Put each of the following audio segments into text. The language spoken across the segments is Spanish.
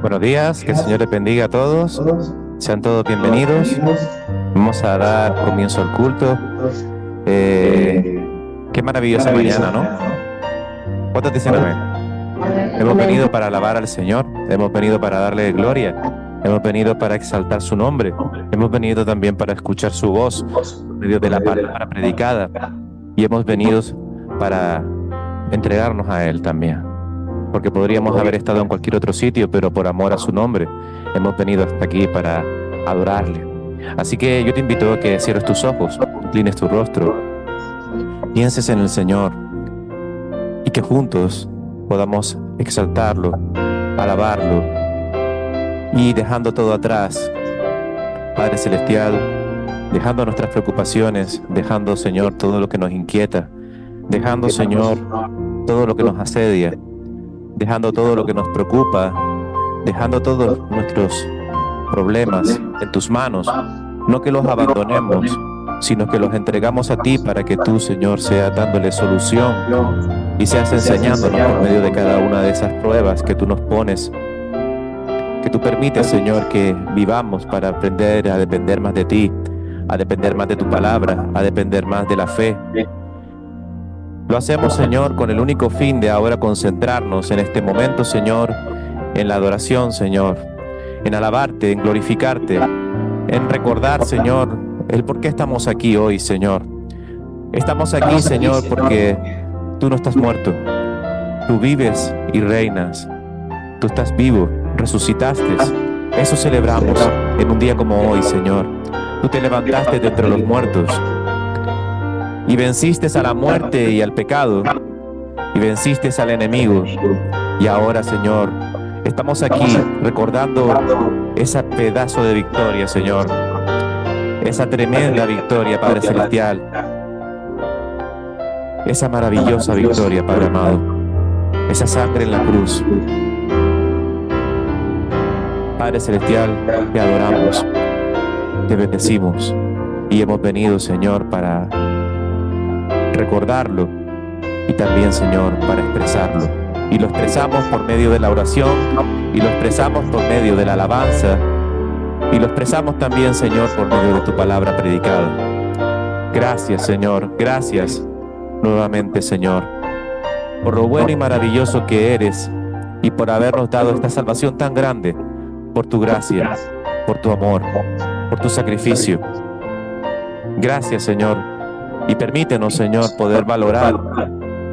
Buenos días, que el Señor les bendiga a todos. Sean todos bienvenidos. Vamos a dar comienzo al culto. Qué maravillosa mañana, ¿no? ¿Cuántos dicen amén? Hemos venido para alabar al Señor, hemos venido para darle gloria, hemos venido para exaltar su nombre, hemos venido también para escuchar su voz por medio de la palabra predicada y hemos venido para entregarnos a Él también. Porque podríamos haber estado en cualquier otro sitio, pero por amor a su nombre hemos venido hasta aquí para adorarle. Así que yo te invito a que cierres tus ojos, inclines tu rostro, pienses en el Señor y que juntos podamos exaltarlo, alabarlo y dejando todo atrás, Padre Celestial, dejando nuestras preocupaciones, dejando, Señor, todo lo que nos inquieta, dejando, Señor, todo lo que nos asedia, dejando todo lo que nos preocupa, dejando todos nuestros problemas en tus manos, no que los abandonemos, sino que los entregamos a ti para que tú, Señor, seas dándole solución y seas enseñándonos por medio de cada una de esas pruebas que tú nos pones, que tú permites, Señor, que vivamos para aprender a depender más de ti, a depender más de tu palabra, a depender más de la fe. Lo hacemos, Señor, con el único fin de ahora concentrarnos en este momento, Señor, en la adoración, Señor, en alabarte, en glorificarte, en recordar, Señor, el por qué estamos aquí hoy, Señor. Estamos aquí, Señor, porque tú no estás muerto. Tú vives y reinas. Tú estás vivo, resucitaste. Eso celebramos en un día como hoy, Señor. Tú te levantaste de entre los muertos y venciste a la muerte y al pecado, y venciste al enemigo. Y ahora, Señor, estamos aquí recordando ese pedazo de victoria, Señor, esa tremenda victoria, Padre Celestial, esa maravillosa victoria, Padre amado, esa sangre en la cruz. Padre Celestial, te adoramos, te bendecimos, y hemos venido, Señor, para recordarlo y también, Señor, para expresarlo. Y lo expresamos por medio de la oración, y lo expresamos por medio de la alabanza, y lo expresamos también, Señor, por medio de tu palabra predicada. Gracias, Señor, gracias nuevamente, Señor, por lo bueno y maravilloso que eres y por habernos dado esta salvación tan grande, por tu gracia, por tu amor, por tu sacrificio. Gracias, Señor. Y permítenos, Señor, poder valorar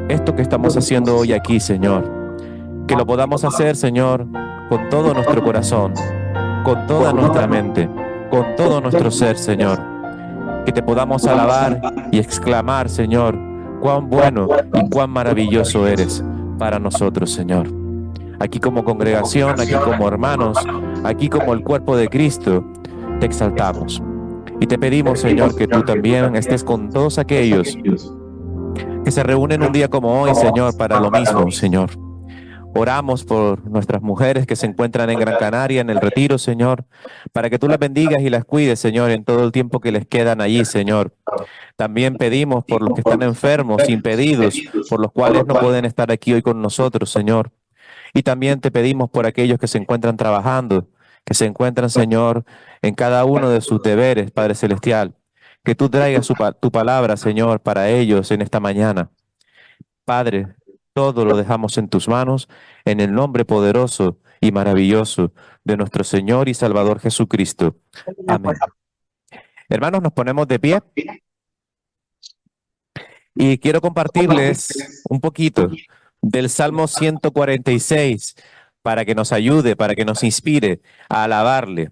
esto que estamos haciendo hoy aquí, Señor. Que lo podamos hacer, Señor, con todo nuestro corazón, con toda nuestra mente, con todo nuestro ser, Señor. Que te podamos alabar y exclamar, Señor, cuán bueno y cuán maravilloso eres para nosotros, Señor. Aquí como congregación, aquí como hermanos, aquí como el cuerpo de Cristo, te exaltamos. Y te pedimos, Señor, que tú también estés con todos aquellos que se reúnen un día como hoy, Señor, para lo mismo, Señor. Oramos por nuestras mujeres que se encuentran en Gran Canaria, en el retiro, Señor, para que tú las bendigas y las cuides, Señor, en todo el tiempo que les quedan allí, Señor. También pedimos por los que están enfermos, impedidos, por los cuales no pueden estar aquí hoy con nosotros, Señor. Y también te pedimos por aquellos que se encuentran trabajando, que se encuentran, Señor, en cada uno de sus deberes, Padre Celestial, que tú traigas tu palabra, Señor, para ellos en esta mañana. Padre, todo lo dejamos en tus manos, en el nombre poderoso y maravilloso de nuestro Señor y Salvador Jesucristo. Amén. Hermanos, nos ponemos de pie y quiero compartirles un poquito del Salmo 146 para que nos ayude, para que nos inspire a alabarle.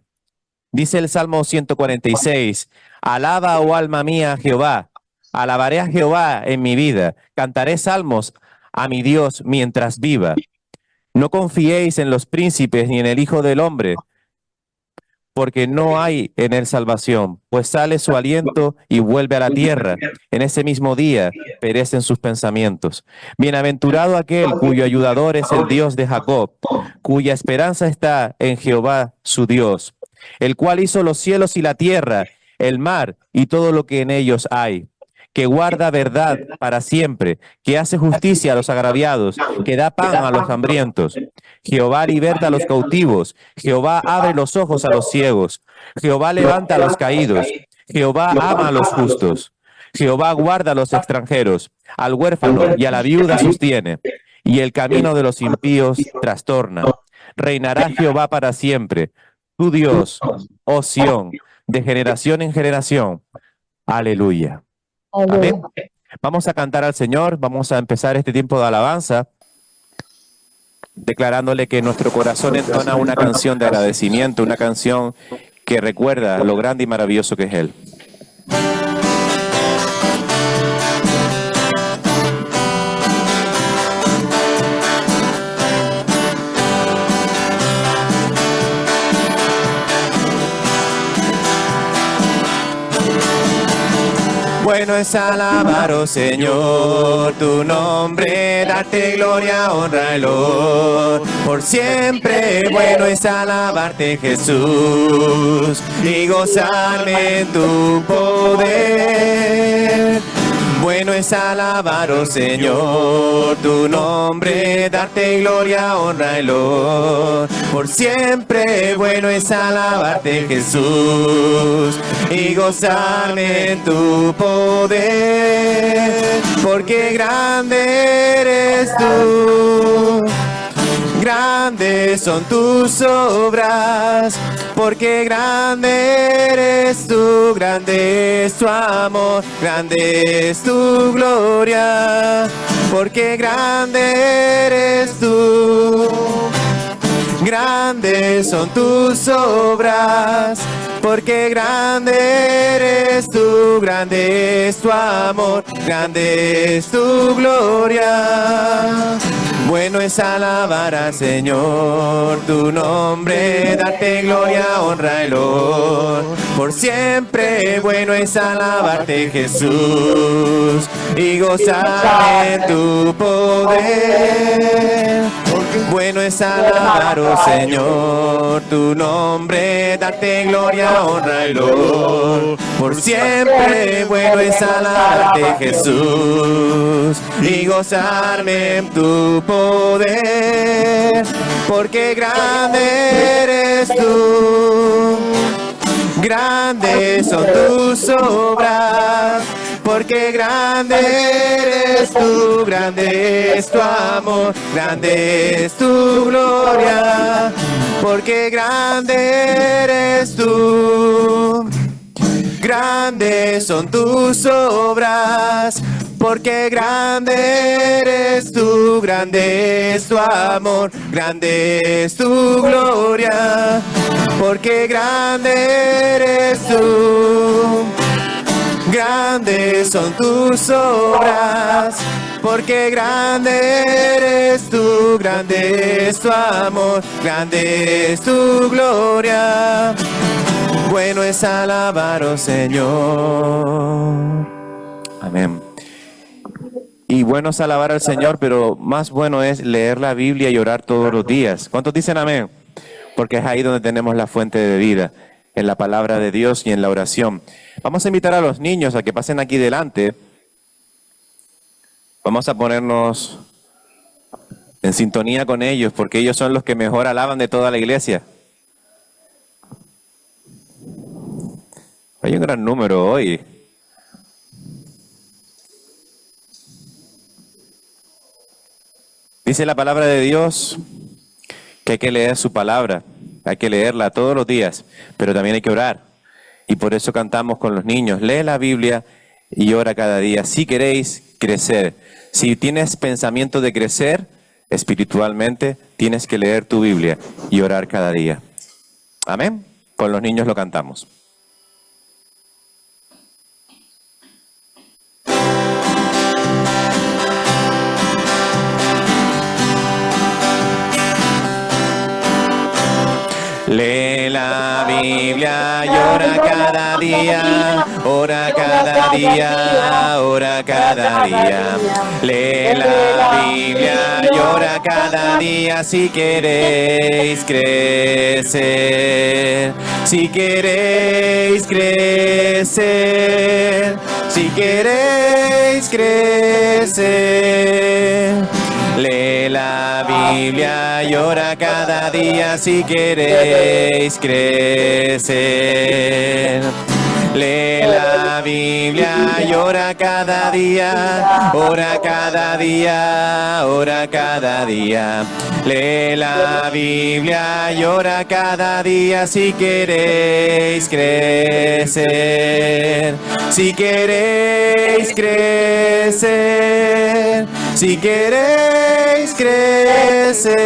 Dice el Salmo 146, alaba, oh alma mía, a Jehová, alabaré a Jehová en mi vida, cantaré salmos a mi Dios mientras viva. No confiéis en los príncipes ni en el Hijo del Hombre, porque no hay en él salvación, pues sale su aliento y vuelve a la tierra. En ese mismo día perecen sus pensamientos. Bienaventurado aquel cuyo ayudador es el Dios de Jacob, cuya esperanza está en Jehová su Dios, el cual hizo los cielos y la tierra, el mar y todo lo que en ellos hay, que guarda verdad para siempre, que hace justicia a los agraviados, que da pan a los hambrientos. Jehová liberta a los cautivos, Jehová abre los ojos a los ciegos, Jehová levanta a los caídos, Jehová ama a los justos. Jehová guarda a los extranjeros, al huérfano y a la viuda sostiene, y el camino de los impíos trastorna. Reinará Jehová para siempre, tu Dios, oh Sión, de generación en generación. Aleluya. Amén. Vamos a cantar al Señor, vamos a empezar este tiempo de alabanza, declarándole que nuestro corazón entona una canción de agradecimiento, una canción que recuerda lo grande y maravilloso que es Él. Bueno es alabar, oh Señor, tu nombre, darte gloria, honra y honor. Por siempre bueno es alabarte, Jesús, y gozarme en tu poder. Bueno es alabar, oh Señor, tu nombre, darte gloria, honra y honor. Por siempre bueno es alabarte, Jesús, y gozarme en tu poder. Porque grande eres tú, grandes son tus obras, porque grande eres tú, grande es tu amor, grande es tu gloria, porque grande eres tú. Grandes son tus obras, porque grande eres tú, grande es tu amor, grande es tu gloria. Bueno es alabar al Señor, tu nombre, darte gloria, honra y honor. Por siempre bueno es alabarte, Jesús, y gozar en tu poder. Bueno es alabar, oh Señor, tu nombre, darte gloria, honra y honor. Por siempre bueno es alabarte, Jesús, y gozarme en tu poder. Porque grande eres tú, grandes son tus obras, porque grande eres tú, grande es tu amor, grande es tu gloria, porque grande eres tú. Grandes son tus obras, porque grande eres tú, grande es tu amor, grande es tu gloria, porque grande eres tú. Grandes son tus obras, porque grande eres tú, grande es tu amor, grande es tu gloria. Bueno es alabar, oh Señor. Amén. Y bueno es alabar al Señor, pero más bueno es leer la Biblia y orar todos los días. ¿Cuántos dicen amén? Porque es ahí donde tenemos la fuente de vida, en la palabra de Dios y en la oración. Vamos a invitar a los niños a que pasen aquí delante. Vamos a ponernos en sintonía con ellos, porque ellos son los que mejor alaban de toda la iglesia. Hay un gran número hoy. Dice la palabra de Dios que hay que leer su palabra, hay que leerla todos los días, pero también hay que orar. Y por eso cantamos con los niños, lee la Biblia y ora cada día. Si queréis crecer, si tienes pensamiento de crecer espiritualmente, tienes que leer tu Biblia y orar cada día. Amén. Con los niños lo cantamos. Lee la Biblia y ora cada día, ora cada día, ora cada día. Lee la Biblia y ora cada día si queréis crecer. Si queréis crecer, si queréis crecer. Lee la Biblia y ora cada día si queréis crecer. Lee la Biblia y ora cada día, ora cada día, ora cada día. Lee la Biblia y ora cada día si queréis crecer. Si queréis crecer, si queréis crecer.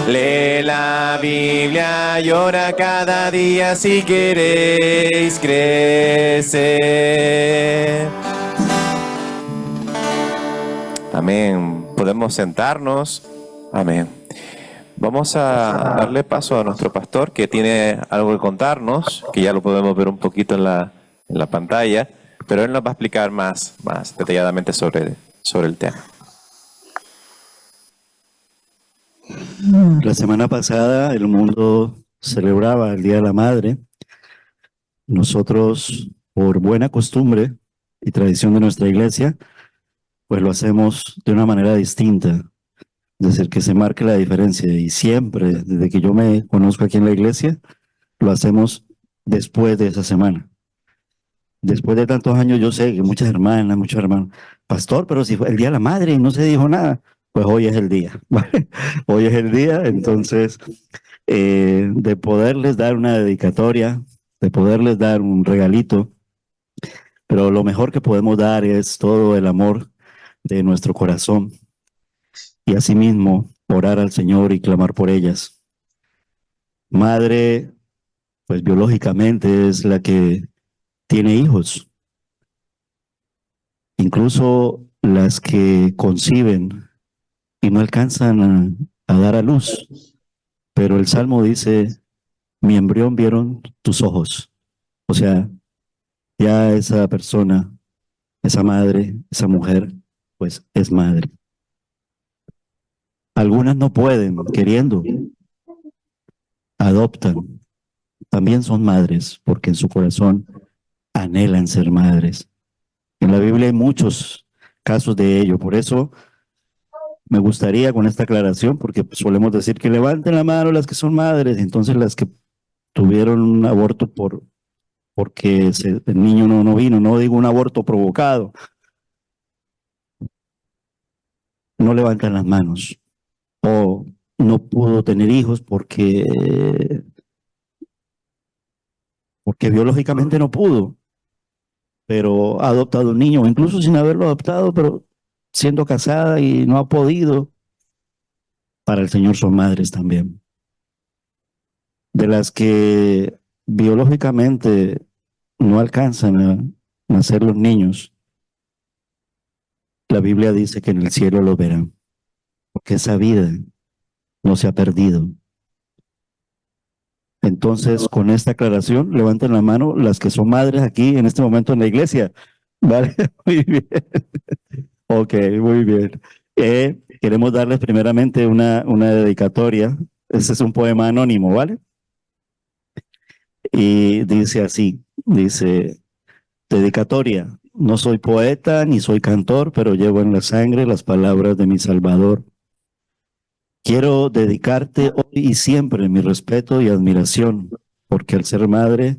Lee la Biblia y ora cada día si queréis crecer. Amén. Podemos sentarnos. Amén. Vamos a darle paso a nuestro pastor que tiene algo que contarnos, que ya lo podemos ver un poquito en la pantalla, pero él nos va a explicar más detalladamente sobre el tema. La semana pasada el mundo celebraba el Día de la Madre. Nosotros, por buena costumbre y tradición de nuestra iglesia, pues lo hacemos de una manera distinta, es decir, que se marque la diferencia. Y siempre, desde que yo me conozco aquí en la iglesia, lo hacemos después de esa semana. Después de tantos años, yo sé que muchos hermanos, pastor, pero si fue el Día de la Madre y no se dijo nada, pues hoy es el día, ¿vale? Hoy es el día, entonces, de poderles dar una dedicatoria, de poderles dar un regalito, pero lo mejor que podemos dar es todo el amor de nuestro corazón y asimismo orar al Señor y clamar por ellas. Madre, pues biológicamente es la que tiene hijos, incluso las que conciben y no alcanzan a dar a luz. Pero el Salmo dice, mi embrión vieron tus ojos. O sea, ya esa persona, esa madre, esa mujer, pues es madre. Algunas no pueden, queriendo, adoptan. También son madres, porque en su corazón anhelan ser madres. En la Biblia hay muchos casos de ello. Por eso me gustaría con esta aclaración, porque solemos decir que levanten la mano las que son madres, y entonces las que tuvieron un aborto porque el niño no vino, no digo un aborto provocado, no levantan las manos, o no pudo tener hijos porque biológicamente no pudo, pero ha adoptado un niño, o incluso sin haberlo adoptado, pero siendo casada y no ha podido, para el Señor son madres también. De las que biológicamente no alcanzan a nacer los niños, la Biblia dice que en el cielo lo verán, porque esa vida no se ha perdido. Entonces, con esta aclaración, levanten la mano las que son madres aquí en este momento en la iglesia. ¿Vale? Muy bien. Ok, muy bien. Queremos darles primeramente una dedicatoria. Este es un poema anónimo, ¿vale? Y dice así, dice, dedicatoria. No soy poeta ni soy cantor, pero llevo en la sangre las palabras de mi Salvador. Quiero dedicarte hoy y siempre mi respeto y admiración, porque al ser madre,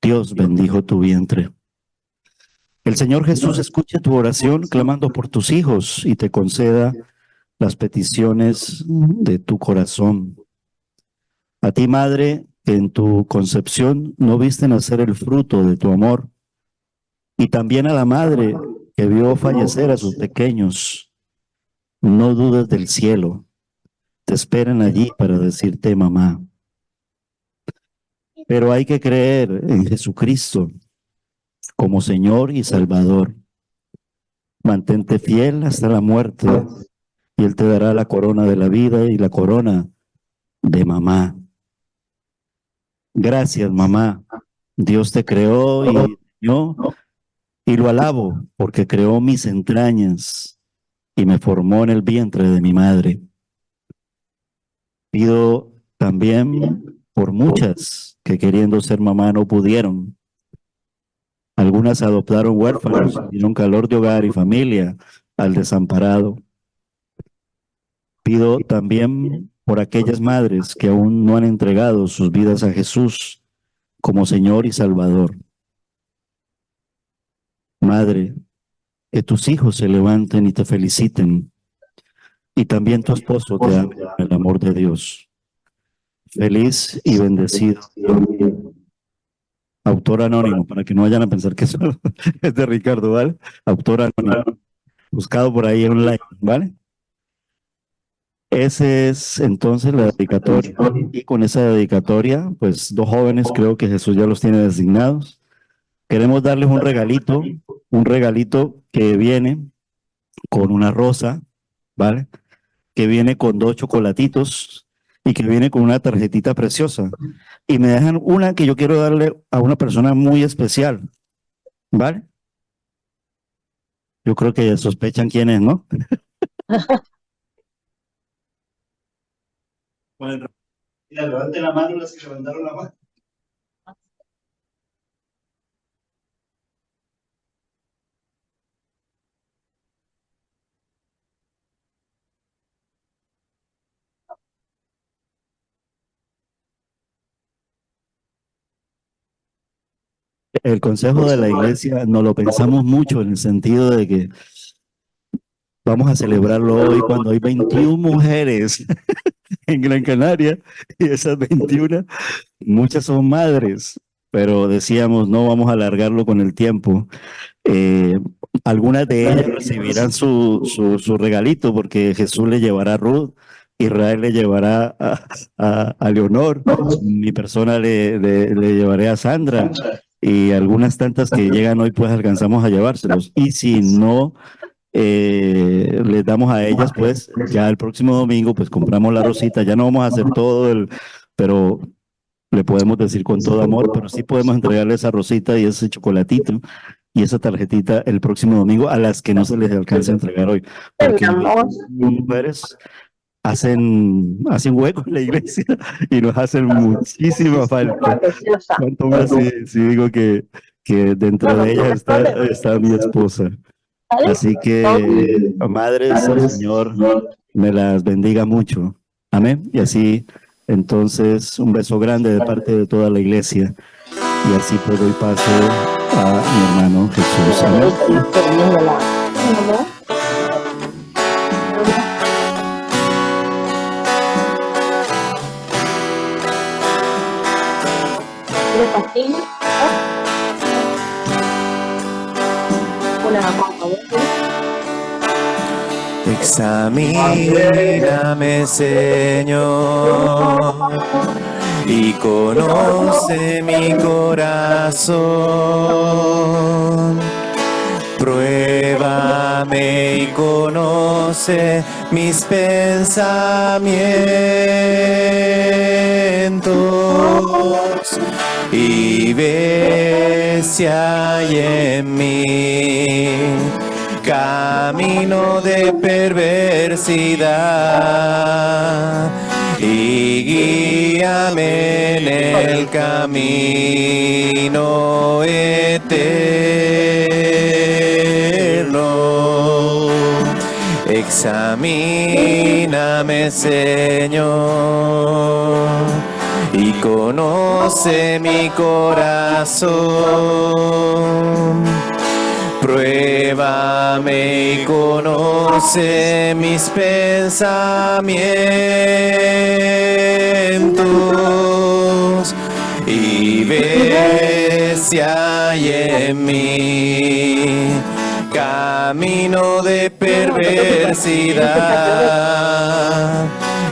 Dios bendijo tu vientre. El Señor Jesús escuche tu oración clamando por tus hijos y te conceda las peticiones de tu corazón. A ti, madre, que en tu concepción no viste nacer el fruto de tu amor, y también a la madre que vio fallecer a sus pequeños, no dudes del cielo. Te esperan allí para decirte mamá. Pero hay que creer en Jesucristo como Señor y Salvador. Mantente fiel hasta la muerte y Él te dará la corona de la vida y la corona de mamá. Gracias, mamá. Dios te creó y yo y lo alabo porque creó mis entrañas y me formó en el vientre de mi madre. Pido también por muchas que queriendo ser mamá no pudieron. Algunas adoptaron huérfanos, dieron calor de hogar y familia al desamparado. Pido también por aquellas madres que aún no han entregado sus vidas a Jesús como Señor y Salvador. Madre, que tus hijos se levanten y te feliciten, y también tu esposo te ame con el amor de Dios. Feliz y bendecido. Autor anónimo, para que no vayan a pensar que eso es de Ricardo, ¿vale? Autor anónimo, buscado por ahí online, ¿vale? Ese es entonces la dedicatoria. Y con esa dedicatoria, pues dos jóvenes creo que Jesús ya los tiene designados. Queremos darles un regalito que viene con una rosa, ¿vale? Que viene con 2 chocolatitos y que viene con una tarjetita preciosa. Y me dejan una que yo quiero darle a una persona muy especial, ¿vale? Yo creo que ya sospechan quién es, ¿no? Bueno, levanten la mano las que levantaron la mano. El consejo de la iglesia no lo pensamos mucho en el sentido de que vamos a celebrarlo hoy cuando hay 21 mujeres en Gran Canaria y esas 21, muchas son madres, pero decíamos no vamos a alargarlo con el tiempo. Eh, Algunas de ellas recibirán su regalito porque Jesús le llevará a Ruth, Israel le llevará a Leonor, mi persona le llevaré a Sandra y algunas tantas que llegan hoy pues alcanzamos a llevárselos. Y si no les damos a ellas, pues ya el próximo domingo pues compramos la rosita, ya no vamos a hacer todo pero le podemos decir con todo amor, pero sí podemos entregarle esa rosita y ese chocolatito y esa tarjetita el próximo domingo a las que no se les alcance a entregar hoy, porque mujeres hacen hueco en la iglesia y nos hacen muchísima falta. Cuanto más si digo que dentro de ellas está mi esposa. Así que, madres, el Señor me las bendiga mucho. Amén. Y así, entonces, un beso grande de parte de toda la iglesia. Y así pues doy paso a mi hermano Jesús. Amén. Examíname, Señor, y conoce mi corazón. Pruébame y conoce mis pensamientos y ve si hay en mí camino de perversidad y guíame en el camino eterno. Examíname, Señor, y conoce mi corazón. Pruébame y conoce mis pensamientos y ve si hay en mí camino de perversidad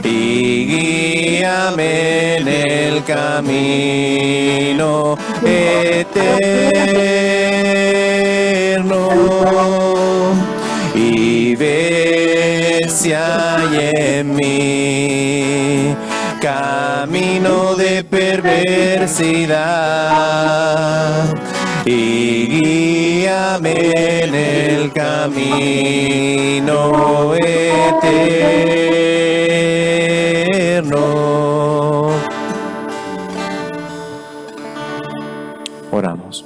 y guíame en el camino eterno y ve si hay en mí camino de perversidad, y guíame en el camino eterno. Oramos.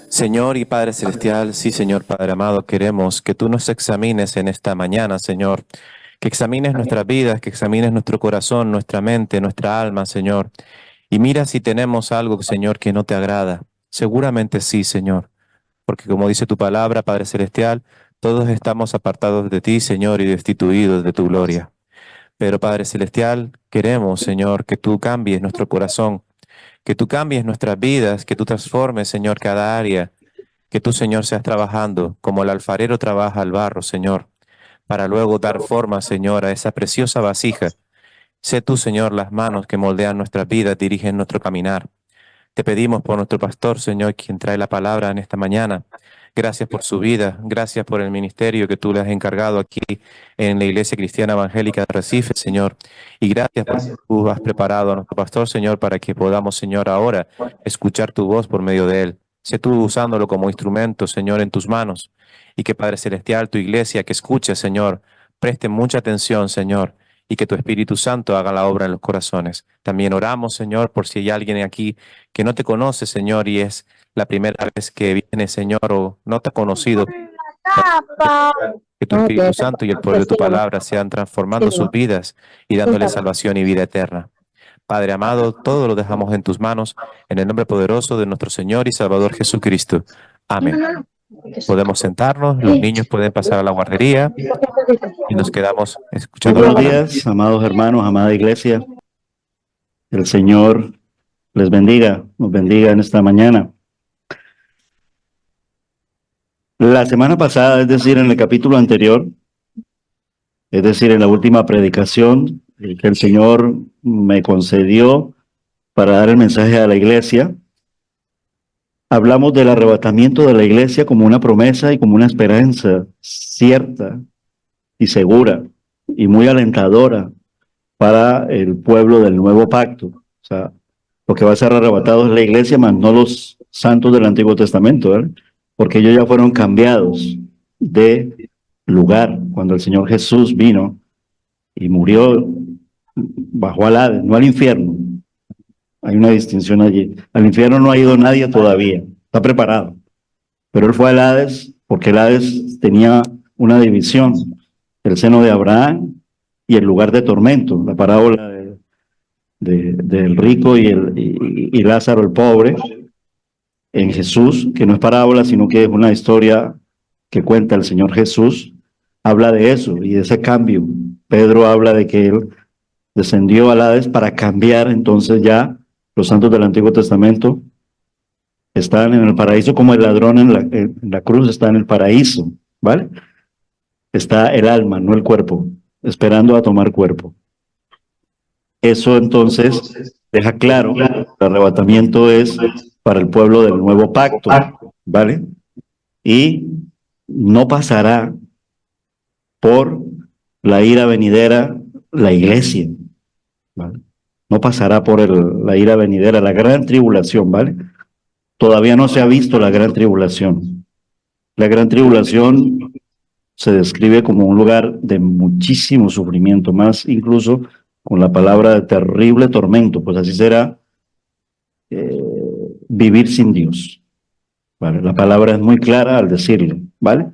Señor y Padre Celestial, sí, Señor Padre amado, queremos que tú nos examines en esta mañana, Señor, que examines nuestras vidas, que examines nuestro corazón, nuestra mente, nuestra alma, Señor, y mira si tenemos algo, Señor, que no te agrada. Seguramente sí, Señor, porque como dice tu palabra, Padre Celestial, todos estamos apartados de ti, Señor, y destituidos de tu gloria. Pero, Padre Celestial, queremos, Señor, que tú cambies nuestro corazón, que tú cambies nuestras vidas, que tú transformes, Señor, cada área, que tú, Señor, seas trabajando como el alfarero trabaja el barro, Señor, para luego dar forma, Señor, a esa preciosa vasija. Sé tú, Señor, las manos que moldean nuestras vidas, dirigen nuestro caminar. Te pedimos por nuestro pastor, Señor, quien trae la palabra en esta mañana. Gracias por su vida, gracias por el ministerio que tú le has encargado aquí en la Iglesia Cristiana Evangélica de Recife, Señor. Y gracias porque tú has preparado a nuestro pastor, Señor, para que podamos, Señor, ahora escuchar tu voz por medio de él. Sé tú usándolo como instrumento, Señor, en tus manos. Y que Padre Celestial, tu iglesia que escuche, Señor, preste mucha atención, Señor, y que tu Espíritu Santo haga la obra en los corazones. También oramos, Señor, por si hay alguien aquí que no te conoce, Señor, y es la primera vez que viene, Señor, o no te ha conocido. Que tu Espíritu Santo y el poder de tu palabra sean transformando sus vidas y dándole salvación y vida eterna. Padre amado, todo lo dejamos en tus manos, en el nombre poderoso de nuestro Señor y Salvador Jesucristo. Amén. Podemos sentarnos, los niños pueden pasar a la guardería y nos quedamos Muy escuchando la buenos palabra. días, amados hermanos, amada iglesia. El Señor les bendiga, nos bendiga en esta mañana. La semana pasada, es decir, en el capítulo anterior, es decir, en la última predicación que el Señor me concedió para dar el mensaje a la iglesia, hablamos del arrebatamiento de la iglesia como una promesa y como una esperanza cierta y segura y muy alentadora para el pueblo del nuevo pacto. O sea, lo que va a ser arrebatado es la iglesia, más no los santos del Antiguo Testamento, ¿verdad? Porque ellos ya fueron cambiados de lugar cuando el Señor Jesús vino y murió, bajó al Hades, no al infierno. Hay una distinción allí. Al infierno no ha ido nadie todavía, está preparado. Pero él fue al Hades porque el Hades tenía una división, el seno de Abraham y el lugar de tormento, la parábola del rico y Lázaro el pobre en Jesús, que no es parábola, sino que es una historia que cuenta el Señor Jesús, habla de eso y de ese cambio. Pedro habla de que él descendió al Hades para cambiar, entonces ya los santos del Antiguo Testamento están en el paraíso como el ladrón en la cruz está en el paraíso, ¿vale? Está el alma, no el cuerpo, esperando a tomar cuerpo. Eso entonces deja claro que el arrebatamiento es para el pueblo del nuevo pacto, ¿vale? Y no pasará por la ira venidera la iglesia, ¿vale? No pasará por la ira venidera, la gran tribulación, ¿vale? Todavía no se ha visto la gran tribulación. La gran tribulación se describe como un lugar de muchísimo sufrimiento, más incluso con la palabra de terrible tormento, pues así será vivir sin Dios. ¿Vale? La palabra es muy clara al decirlo, ¿vale?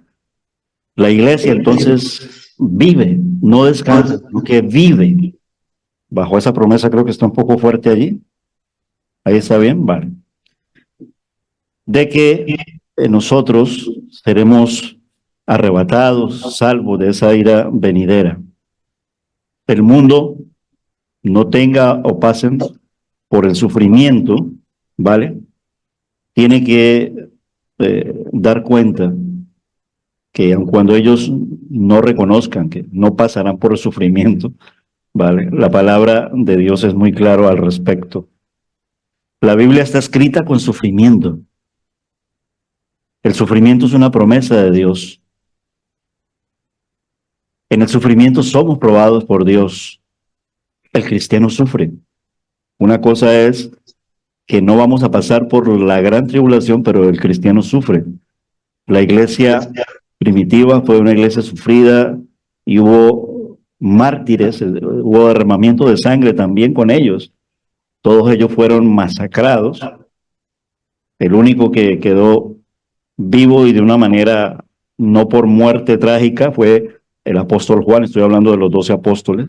La iglesia entonces vive, no descansa, sino que vive. Bajo esa promesa creo que está un poco fuerte allí. Ahí está bien, vale. De que nosotros seremos arrebatados, salvos de esa ira venidera. El mundo no tenga o pasen por el sufrimiento, ¿vale? Tiene que dar cuenta que aun cuando ellos no reconozcan que no pasarán por el sufrimiento, ¿vale? La palabra de Dios es muy claro al respecto. La Biblia está escrita con sufrimiento. El sufrimiento es una promesa de Dios. En el sufrimiento somos probados por Dios. El cristiano sufre. Una cosa es que no vamos a pasar por la gran tribulación, pero el cristiano sufre. La iglesia primitiva fue una iglesia sufrida y hubo mártires, hubo derramamiento de sangre también con ellos. Todos ellos fueron masacrados. El único que quedó vivo y de una manera no por muerte trágica fue el apóstol Juan. Estoy hablando de los 12 apóstoles.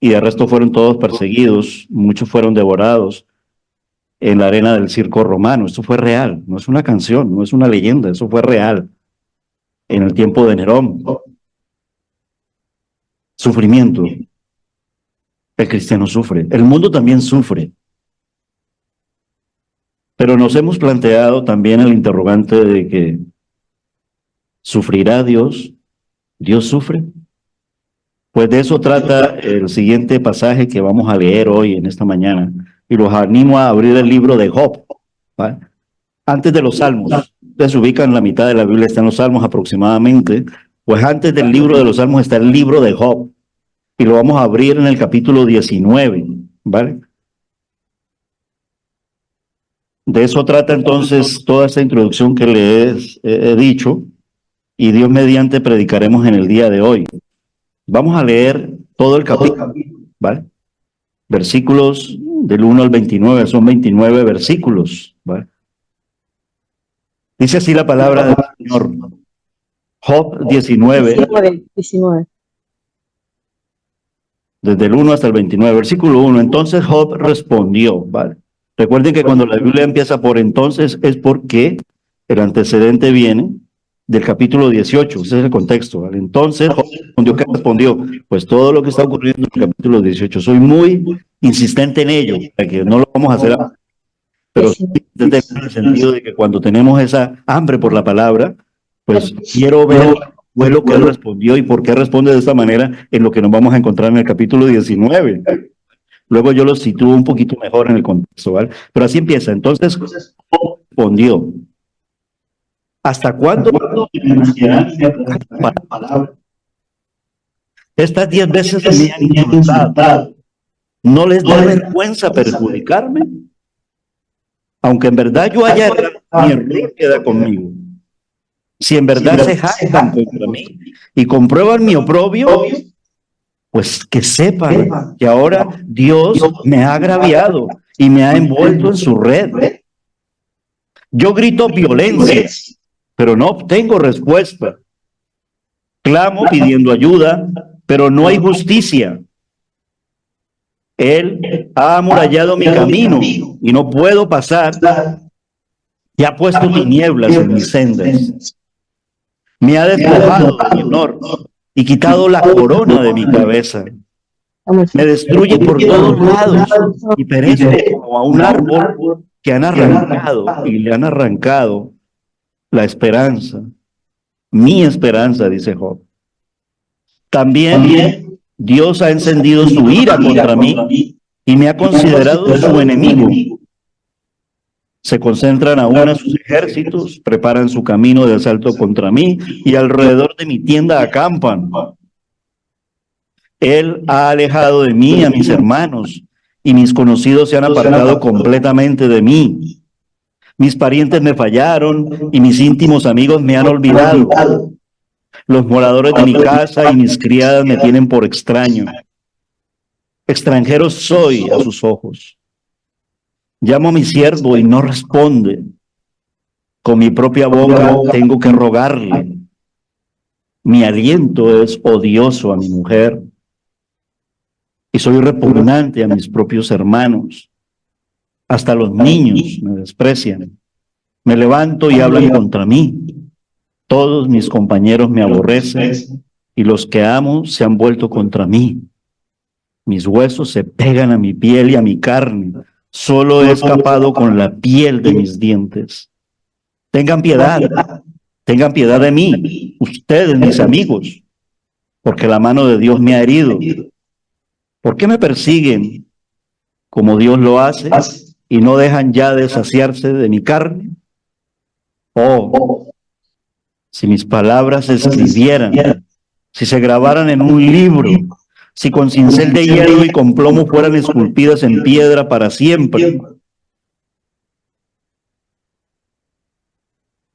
Y de resto fueron todos perseguidos, muchos fueron devorados en la arena del circo romano. Esto fue real, no es una canción, no es una leyenda, eso fue real en el tiempo de Nerón. Sufrimiento. El cristiano sufre, el mundo también sufre. Pero nos hemos planteado también el interrogante de que ¿sufrirá Dios? ¿Dios sufre? Pues de eso trata el siguiente pasaje que vamos a leer hoy en esta mañana. Y los animo a abrir el libro de Job, ¿vale? Antes de los Salmos. Ustedes se ubican en la mitad de la Biblia, están los Salmos aproximadamente. Pues antes del libro de los Salmos está el libro de Job. Y lo vamos a abrir en el capítulo 19, ¿vale? De eso trata entonces toda esta introducción que les he dicho. Y Dios mediante predicaremos en el día de hoy. Vamos a leer todo el capítulo, ¿vale? Versículos del 1 al 29, son 29 versículos, ¿vale? Dice así la palabra del Señor. Job 19, 19. desde el 1 hasta el 29, versículo 1. Entonces Job respondió, ¿vale? Recuerden que cuando la Biblia empieza por entonces es porque el antecedente viene del capítulo 18, ese es el contexto, ¿vale? Entonces Job respondió, ¿qué respondió? Pues todo lo que está ocurriendo en el capítulo 18. Soy muy insistente en ello, que no lo vamos a hacer, pero sí, en el sentido de que cuando tenemos esa hambre por la palabra, pues quiero ver fue lo que él respondió y por qué responde de esta manera en lo que nos vamos a encontrar en el capítulo 19. Luego yo lo sitúo un poquito mejor en el contexto, ¿vale? Pero así empieza. Entonces respondió, ¿hasta cuándo pronunciarán esta palabra? Estas 10 veces me han insultado. ¿No les da vergüenza perjudicarme? Aunque en verdad yo haya errado, mi error queda conmigo. Si en verdad se jactan contra mí y comprueban mi oprobio, pues que sepan que ahora Dios me ha agraviado y me ha envuelto en su red. Yo grito violencia, pero no obtengo respuesta. Clamo pidiendo ayuda, pero no hay justicia. Él ha amurallado mi camino y no puedo pasar. Y ha puesto tinieblas en mis sendas. Me ha despojado de mi honor y quitado la corona de mi cabeza. Me destruye por todos lados y perezco como a un árbol que han arrancado y le han arrancado la esperanza. Mi esperanza, dice Job. También Dios ha encendido su ira contra mí y me ha considerado su enemigo. Se concentran aún a sus ejércitos, preparan su camino de asalto contra mí y alrededor de mi tienda acampan. Él ha alejado de mí a mis hermanos y mis conocidos se han apartado completamente de mí. Mis parientes me fallaron y mis íntimos amigos me han olvidado. Los moradores de mi casa y mis criadas me tienen por extraño. Extranjero soy a sus ojos. Llamo a mi siervo y no responde. Con mi propia boca tengo que rogarle. Mi aliento es odioso a mi mujer. Y soy repugnante a mis propios hermanos. Hasta los niños me desprecian. Me levanto y hablan contra mí. Todos mis compañeros me aborrecen y los que amo se han vuelto contra mí. Mis huesos se pegan a mi piel y a mi carne. Solo he escapado con la piel de mis dientes. Tengan piedad de mí, ustedes, mis amigos, porque la mano de Dios me ha herido. ¿Por qué me persiguen como Dios lo hace y no dejan ya de saciarse de mi carne? Oh, si mis palabras se escribieran, si se grabaran en un libro, si con cincel de hierro y con plomo fueran esculpidas en piedra para siempre.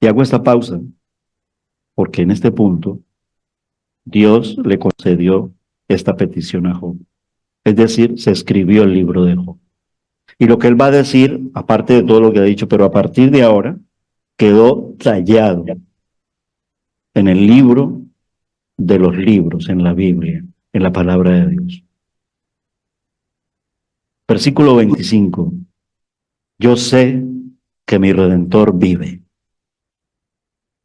Y hago esta pausa, porque en este punto Dios le concedió esta petición a Job. Es decir, se escribió el libro de Job. Y lo que él va a decir, aparte de todo lo que ha dicho, pero a partir de ahora, quedó tallado en el libro de los libros, en la Biblia, en la palabra de Dios. Versículo 25. Yo sé que mi Redentor vive.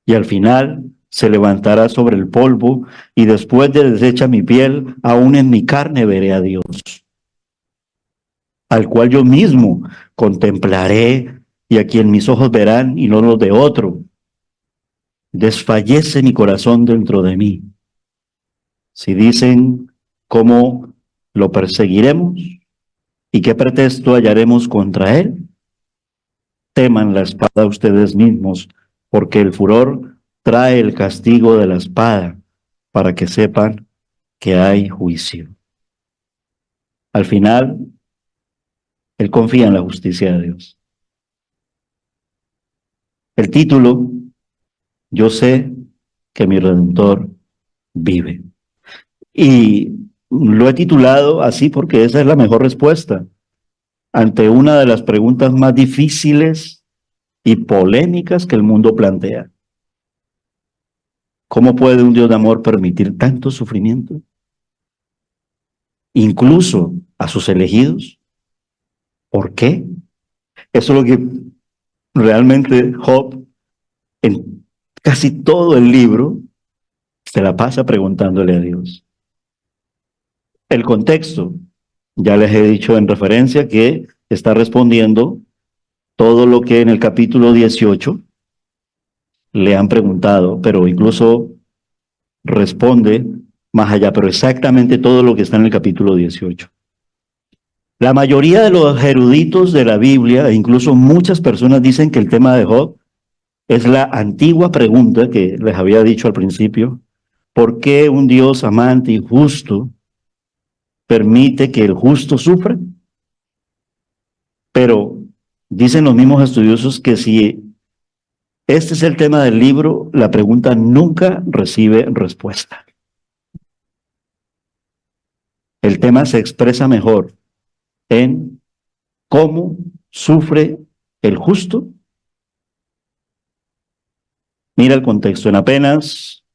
Y al final se levantará sobre el polvo, y después de deshecha mi piel, aún en mi carne veré a Dios, al cual yo mismo contemplaré, y a quien mis ojos verán y no los de otro. Desfallece mi corazón dentro de mí. Si dicen cómo lo perseguiremos y qué pretexto hallaremos contra él, teman la espada ustedes mismos, porque el furor trae el castigo de la espada, para que sepan que hay juicio. Al final, él confía en la justicia de Dios. El título, yo sé que mi Redentor vive. Y lo he titulado así porque esa es la mejor respuesta ante una de las preguntas más difíciles y polémicas que el mundo plantea. ¿Cómo puede un Dios de amor permitir tanto sufrimiento? Incluso a sus elegidos. ¿Por qué? Eso es lo que realmente Job, en casi todo el libro, se la pasa preguntándole a Dios. El contexto, ya les he dicho en referencia que está respondiendo todo lo que en el capítulo 18 le han preguntado, pero incluso responde más allá, pero exactamente todo lo que está en el capítulo 18. La mayoría de los eruditos de la Biblia, e incluso muchas personas dicen que el tema de Job es la antigua pregunta que les había dicho al principio: ¿por qué un Dios amante y justo permite que el justo sufra? Pero dicen los mismos estudiosos que si este es el tema del libro, la pregunta nunca recibe respuesta. El tema se expresa mejor en cómo sufre el justo. Mira el contexto. En apenas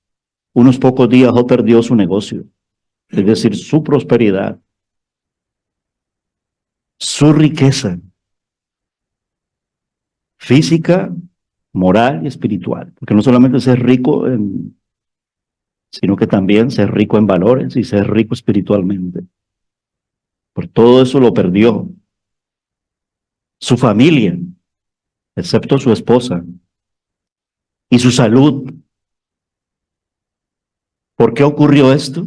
unos pocos días Job perdió su negocio, es decir, su prosperidad, su riqueza física, moral y espiritual, porque no solamente ser rico, sino que también ser rico en valores y ser rico espiritualmente. Por todo eso lo perdió. Su familia, excepto su esposa, y su salud. ¿Por qué ocurrió esto?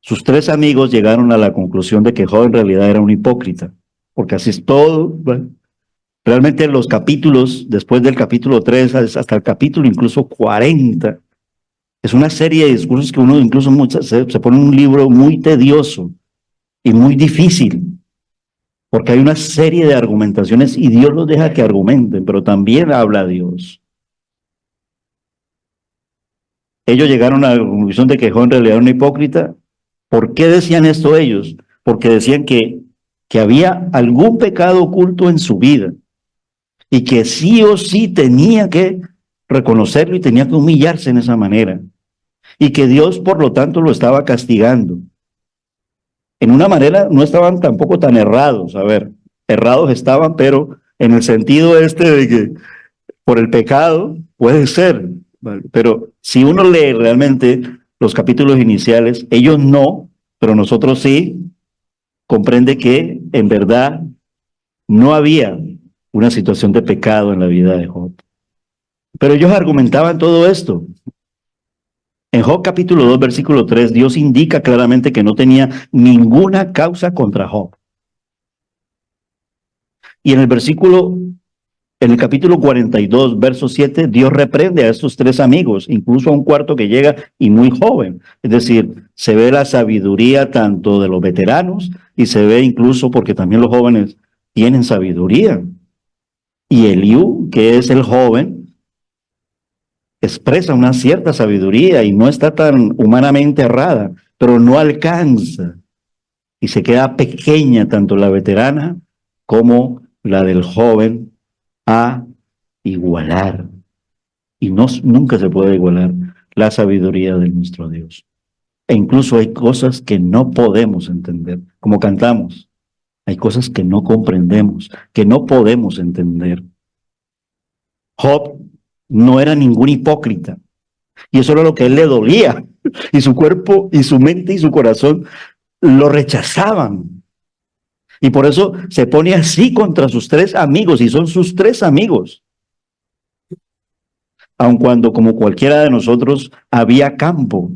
Sus tres amigos llegaron a la conclusión de que Job en realidad era un hipócrita, porque así es todo. Bueno, realmente los capítulos, después del capítulo 3 hasta el capítulo incluso 40, es una serie de discursos que uno incluso se pone un libro muy tedioso y muy difícil, porque hay una serie de argumentaciones y Dios los deja que argumenten, pero también habla Dios. Ellos llegaron a la conclusión de que Job en realidad era un hipócrita. ¿Por qué decían esto ellos? Porque decían que había algún pecado oculto en su vida y que sí o sí tenía que reconocerlo y tenía que humillarse en esa manera, y que Dios por lo tanto lo estaba castigando. En una manera no estaban tampoco tan errados, a ver, errados estaban, pero en el sentido de que por el pecado puede ser, ¿vale? Pero si uno lee realmente los capítulos iniciales, ellos no, pero nosotros sí, comprende que en verdad no había una situación de pecado en la vida de Job. Pero ellos argumentaban todo esto. En Job capítulo 2, versículo 3, Dios indica claramente que no tenía ninguna causa contra Job. Y en el versículo En el capítulo 42, verso 7, Dios reprende a estos tres amigos, incluso a un cuarto que llega y muy joven. Es decir, se ve la sabiduría tanto de los veteranos y se ve incluso porque también los jóvenes tienen sabiduría. Y Eliú, que es el joven, expresa una cierta sabiduría y no está tan humanamente errada, pero no alcanza. Y se queda pequeña tanto la veterana como la del joven a igualar. Y no, nunca se puede igualar la sabiduría de nuestro Dios. E incluso hay cosas que no podemos entender, como cantamos. Hay cosas que no comprendemos, que no podemos entender. Job no era ningún hipócrita. Y eso era lo que a él le dolía. Y su cuerpo y su mente y su corazón lo rechazaban. Y por eso se pone así contra sus tres amigos, y son sus tres amigos. Aun cuando, como cualquiera de nosotros, había campo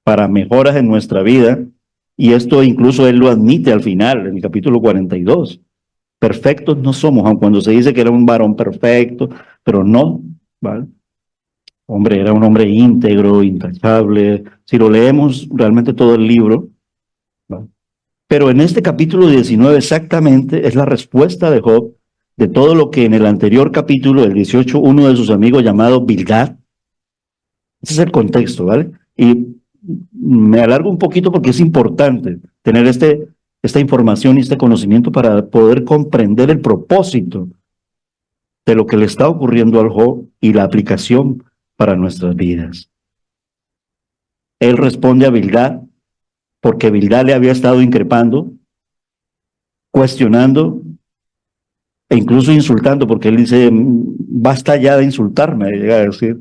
para mejoras en nuestra vida, y esto incluso él lo admite al final, en el capítulo 42. Perfectos no somos, aun cuando se dice que era un varón perfecto, pero no, ¿vale? Hombre, era un hombre íntegro, intachable. Si lo leemos realmente todo el libro, ¿vale? Pero en este capítulo 19 exactamente es la respuesta de Job de todo lo que en el anterior capítulo, el 18, uno de sus amigos llamado Bildad. Ese es el contexto, ¿vale? Y me alargo un poquito porque es importante tener esta información y este conocimiento para poder comprender el propósito de lo que le está ocurriendo al Job y la aplicación para nuestras vidas. Él responde a Bildad porque Bildad le había estado increpando, cuestionando e incluso insultando, porque él dice, basta ya de insultarme, llega a decir.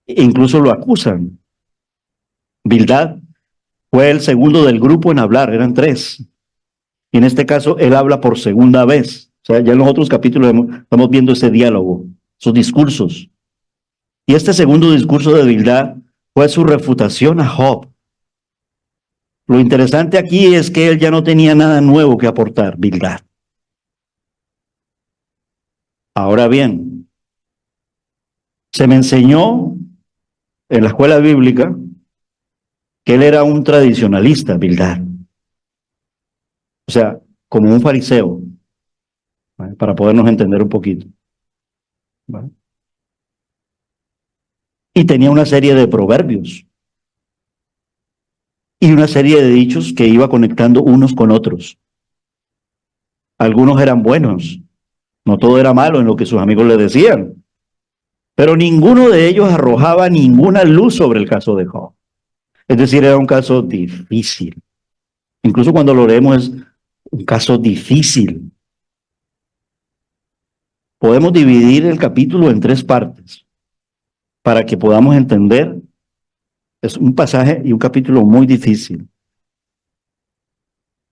E incluso lo acusan. Bildad fue el segundo del grupo en hablar, eran tres. Y en este caso, él habla por segunda vez. O sea, ya en los otros capítulos estamos viendo ese diálogo, sus discursos. Y este segundo discurso de Bildad fue su refutación a Job. Lo interesante aquí es que él ya no tenía nada nuevo que aportar, Bildad. Ahora bien, se me enseñó en la escuela bíblica que él era un tradicionalista, Bildad. O sea, como un fariseo, ¿vale? Para podernos entender un poquito, ¿vale? Y tenía una serie de proverbios y una serie de dichos que iba conectando unos con otros. Algunos eran buenos, no todo era malo en lo que sus amigos le decían, pero ninguno de ellos arrojaba ninguna luz sobre el caso de Job. Es decir, era un caso difícil. Incluso cuando lo leemos es un caso difícil. Podemos dividir el capítulo en tres partes para que podamos entender. Es un pasaje y un capítulo muy difícil.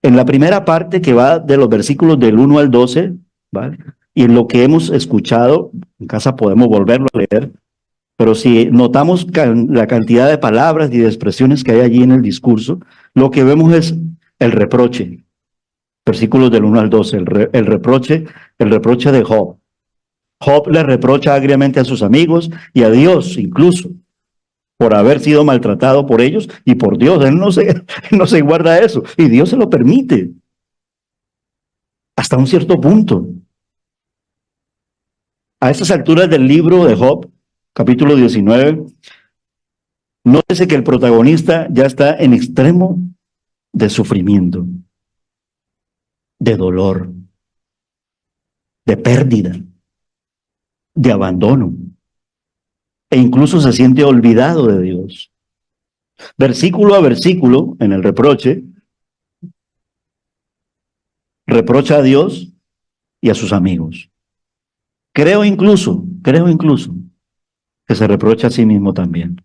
En la primera parte, que va de los versículos del 1 al 12, ¿vale? Y en lo que hemos escuchado, en casa podemos volverlo a leer, pero si notamos la cantidad de palabras y de expresiones que hay allí en el discurso, lo que vemos es el reproche. Versículos del 1 al 12, el reproche de Job. Job le reprocha agriamente a sus amigos y a Dios incluso, por haber sido maltratado por ellos y por Dios. Él no se guarda eso, y Dios se lo permite hasta un cierto punto. A estas alturas del libro de Job, capítulo 19, nótese que el protagonista ya está en extremo de sufrimiento, de dolor, de pérdida, de abandono, e incluso se siente olvidado de Dios. Versículo a versículo, en el reproche, reprocha a Dios y a sus amigos. Creo incluso que se reprocha a sí mismo también.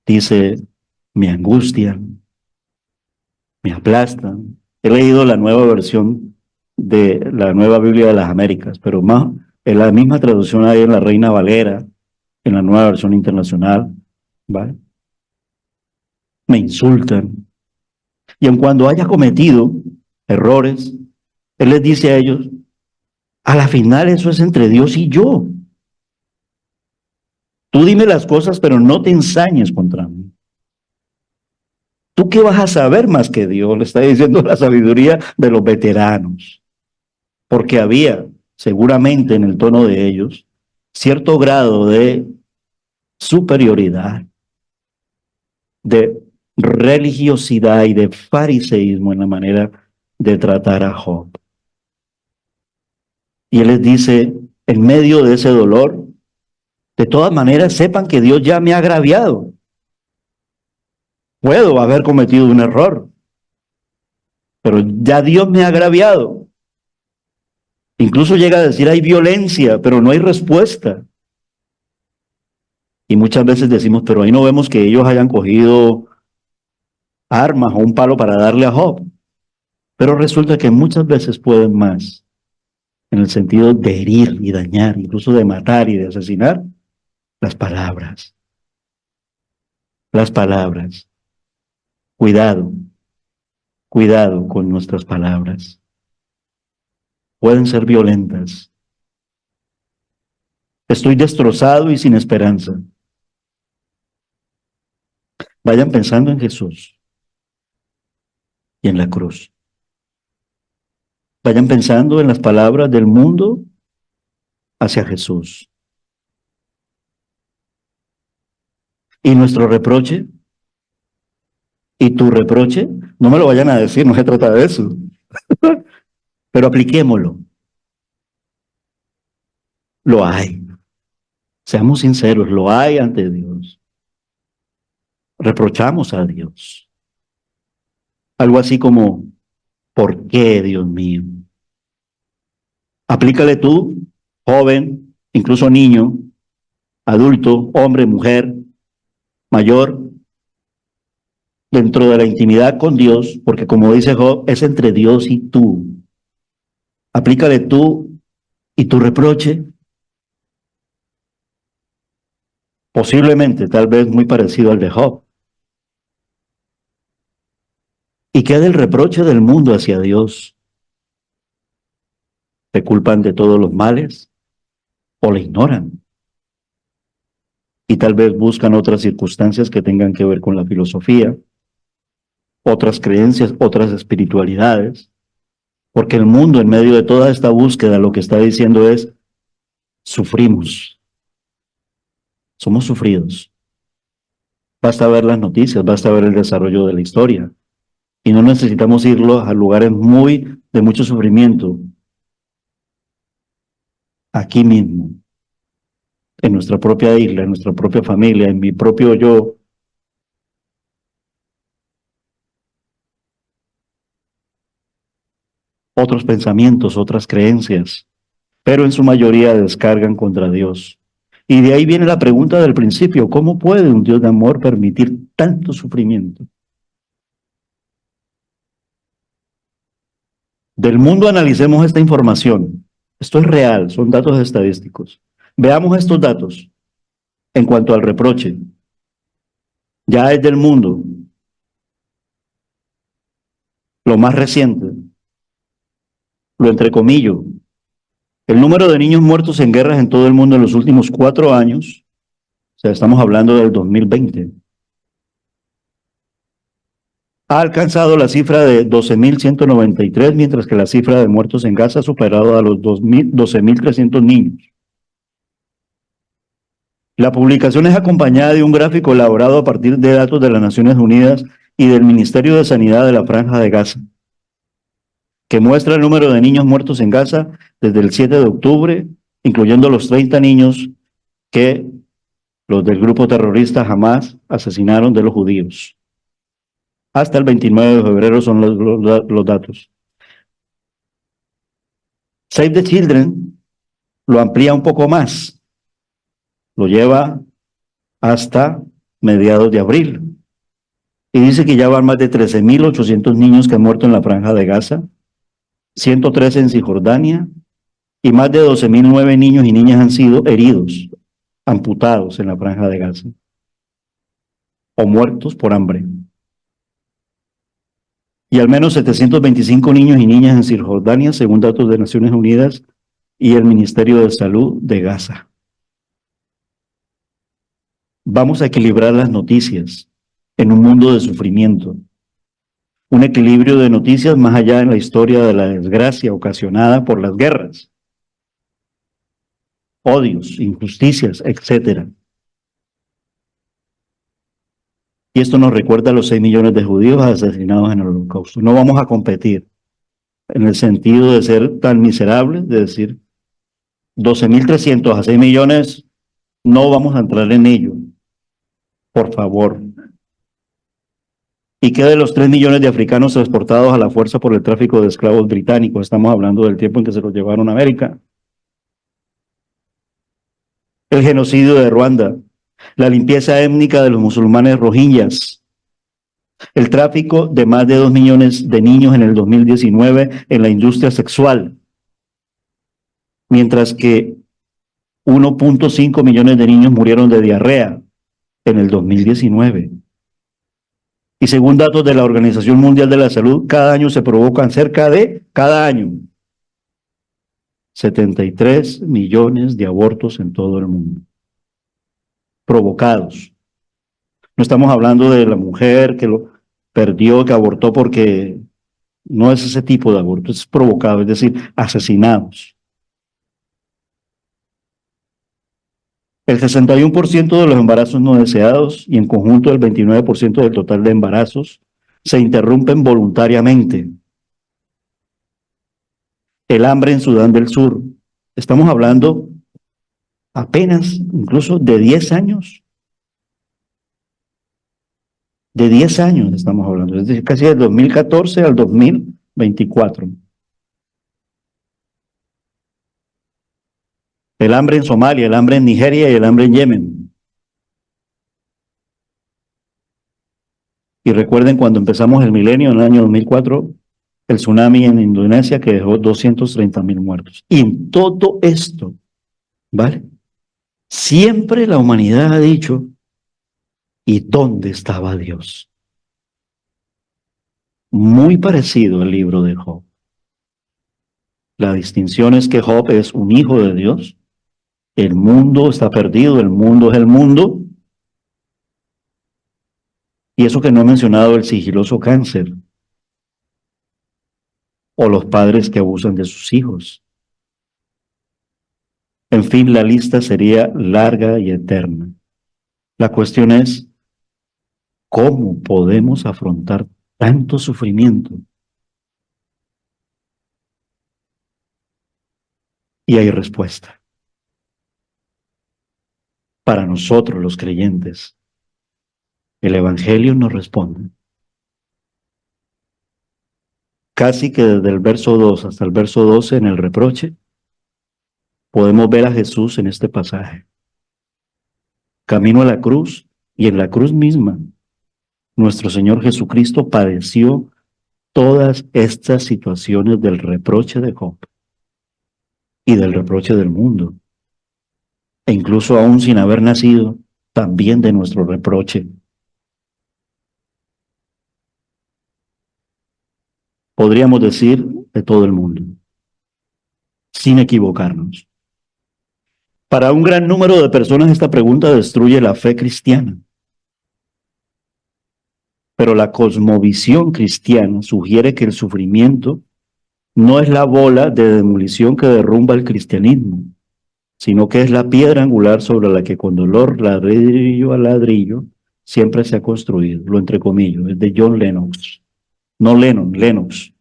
Dice, me angustian, me aplastan. He leído la nueva versión de la Nueva Biblia de las Américas, pero más en la misma traducción hay en la Reina Valera, en la nueva versión internacional, ¿vale? Me insultan. Y aun cuando haya cometido errores, Él les dice a ellos, a la final eso es entre Dios y yo. Tú dime las cosas, pero no te ensañes contra mí. ¿Tú qué vas a saber más que Dios? Le está diciendo la sabiduría de los veteranos. Porque había, seguramente en el tono de ellos, cierto grado de superioridad, de religiosidad y de fariseísmo en la manera de tratar a Job. Y él les dice, en medio de ese dolor, de todas maneras sepan que Dios ya me ha agraviado. Puedo haber cometido un error, pero ya Dios me ha agraviado. Incluso llega a decir, hay violencia, pero no hay respuesta. Y muchas veces decimos, pero ahí no vemos que ellos hayan cogido armas o un palo para darle a Job. Pero resulta que muchas veces pueden más, en el sentido de herir y dañar, incluso de matar y de asesinar, las palabras. Las palabras. Cuidado, cuidado con nuestras palabras. Pueden ser violentas. Estoy destrozado y sin esperanza. Vayan pensando en Jesús y en la cruz. Vayan pensando en las palabras del mundo hacia Jesús. Y nuestro reproche, y tu reproche, no me lo vayan a decir, no se trata de eso. Pero apliquémoslo. Lo hay. Seamos sinceros, lo hay ante Dios. Reprochamos a Dios. Algo así como, ¿por qué, Dios mío? Aplícale tú, joven, incluso niño, adulto, hombre, mujer, mayor, dentro de la intimidad con Dios, porque como dice Job, es entre Dios y tú. Aplícale tú y tu reproche, posiblemente, tal vez muy parecido al de Job. ¿Y qué del reproche del mundo hacia Dios? ¿Te culpan de todos los males o le ignoran? Y tal vez buscan otras circunstancias que tengan que ver con la filosofía, otras creencias, otras espiritualidades, porque el mundo en medio de toda esta búsqueda lo que está diciendo es, sufrimos, somos sufridos. Basta ver las noticias, basta ver el desarrollo de la historia. Y no necesitamos irlos a lugares de mucho sufrimiento. Aquí mismo, en nuestra propia isla, en nuestra propia familia, en mi propio yo. Otros pensamientos, otras creencias, pero en su mayoría descargan contra Dios. Y de ahí viene la pregunta del principio, ¿cómo puede un Dios de amor permitir tanto sufrimiento? Del mundo analicemos esta información. Esto es real, son datos estadísticos. Veamos estos datos en cuanto al reproche. Ya es del mundo. Lo más reciente, lo entrecomillo. El número de niños muertos en guerras en todo el mundo en los últimos 4 años, o sea, estamos hablando del 2020, ha alcanzado la cifra de 12.193, mientras que la cifra de muertos en Gaza ha superado a los 12.300 niños. La publicación es acompañada de un gráfico elaborado a partir de datos de las Naciones Unidas y del Ministerio de Sanidad de la Franja de Gaza, que muestra el número de niños muertos en Gaza desde el 7 de octubre, incluyendo los 30 niños que los del grupo terrorista Hamas asesinaron de los judíos. Hasta el 29 de febrero son los datos. Save the Children lo amplía un poco más, lo lleva hasta mediados de abril, y dice que ya van más de 13.800 niños que han muerto en la Franja de Gaza, 113 en Cisjordania, y más de 12.009 niños y niñas han sido heridos, amputados en la Franja de Gaza, o muertos por hambre. y al menos 725 niños y niñas en Cisjordania, según datos de Naciones Unidas y el Ministerio de Salud de Gaza. Vamos a equilibrar las noticias en un mundo de sufrimiento. Un equilibrio de noticias más allá en la historia de la desgracia ocasionada por las guerras, odios, injusticias, etcétera. Y esto nos recuerda a los 6 millones de judíos asesinados en el Holocausto. No vamos a competir en el sentido de ser tan miserables, de decir 12.300 a 6 millones, no vamos a entrar en ello, por favor. ¿Y qué de los 3 millones de africanos transportados a la fuerza por el tráfico de esclavos británicos? Estamos hablando del tiempo en que se los llevaron a América. El genocidio de Ruanda, la limpieza étnica de los musulmanes rohingyas, el tráfico de más de 2 millones de niños en el 2019 en la industria sexual, mientras que 1.5 millones de niños murieron de diarrea en el 2019. Y según datos de la Organización Mundial de la Salud, cada año se provocan cada año, 73 millones de abortos en todo el mundo, provocados. No estamos hablando de la mujer que lo perdió, que abortó porque no es ese tipo de aborto, es provocado, es decir, asesinados. El 61% de los embarazos no deseados y en conjunto el 29% del total de embarazos se interrumpen voluntariamente. El hambre en Sudán del Sur. Estamos hablando apenas, incluso de 10 años. De 10 años estamos hablando, es decir, casi del 2014 al 2024. El hambre en Somalia, el hambre en Nigeria y el hambre en Yemen. Y recuerden cuando empezamos el milenio, en el año 2004, el tsunami en Indonesia que dejó 230.000 muertos. Y en todo esto, ¿vale? Siempre la humanidad ha dicho, ¿y dónde estaba Dios? Muy parecido al libro de Job. La distinción es que Job es un hijo de Dios. El mundo está perdido, el mundo es el mundo. Y eso que no he mencionado, el sigiloso cáncer. O los padres que abusan de sus hijos. En fin, la lista sería larga y eterna. La cuestión es, ¿cómo podemos afrontar tanto sufrimiento? Y hay respuesta. Para nosotros los creyentes, el Evangelio nos responde. Casi que desde el verso 2 hasta el verso 12 en el reproche, podemos ver a Jesús en este pasaje. Camino a la cruz, y en la cruz misma, nuestro Señor Jesucristo padeció todas estas situaciones del reproche de Job y del reproche del mundo, e incluso aún sin haber nacido, también de nuestro reproche. Podríamos decir de todo el mundo, sin equivocarnos. Para un gran número de personas esta pregunta destruye la fe cristiana. Pero la cosmovisión cristiana sugiere que el sufrimiento no es la bola de demolición que derrumba el cristianismo, sino que es la piedra angular sobre la que con dolor, ladrillo a ladrillo, siempre se ha construido. Lo entrecomillo, es de John Lennox. No Lennon, Lennox.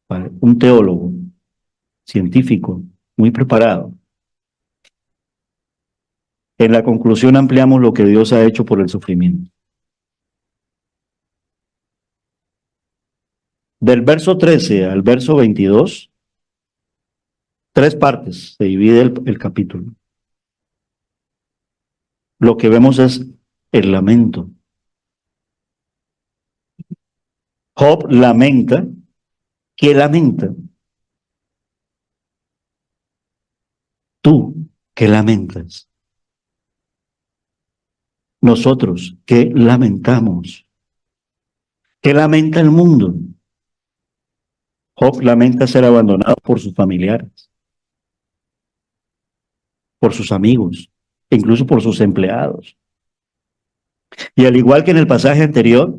¿Vale? Un teólogo, científico, muy preparado. En la conclusión ampliamos lo que Dios ha hecho por el sufrimiento. Del verso 13 al verso 22, 3 partes se divide el capítulo. Lo que vemos es el lamento. Job lamenta. ¿Qué lamenta? Tú, ¿qué lamentas? Nosotros, ¿qué lamentamos? ¿Qué lamenta el mundo? Job lamenta ser abandonado por sus familiares, por sus amigos, e incluso por sus empleados. Y al igual que en el pasaje anterior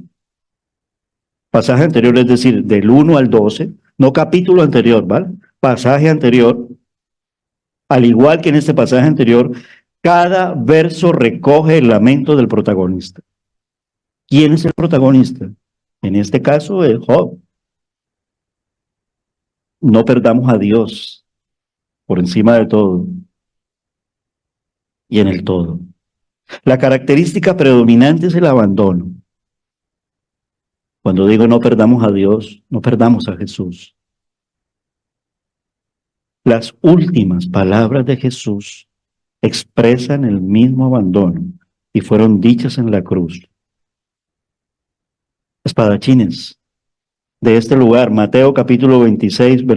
es decir, del 1 al 12, no capítulo anterior, ¿vale? Pasaje anterior, al igual que en este pasaje anterior, cada verso recoge el lamento del protagonista. ¿Quién es el protagonista? En este caso es Job. No perdamos a Dios por encima de todo y en el todo. La característica predominante es el abandono. Cuando digo no perdamos a Dios, no perdamos a Jesús. Las últimas palabras de Jesús expresan el mismo abandono y fueron dichas en la cruz. Espadachines de este lugar, Mateo capítulo 27,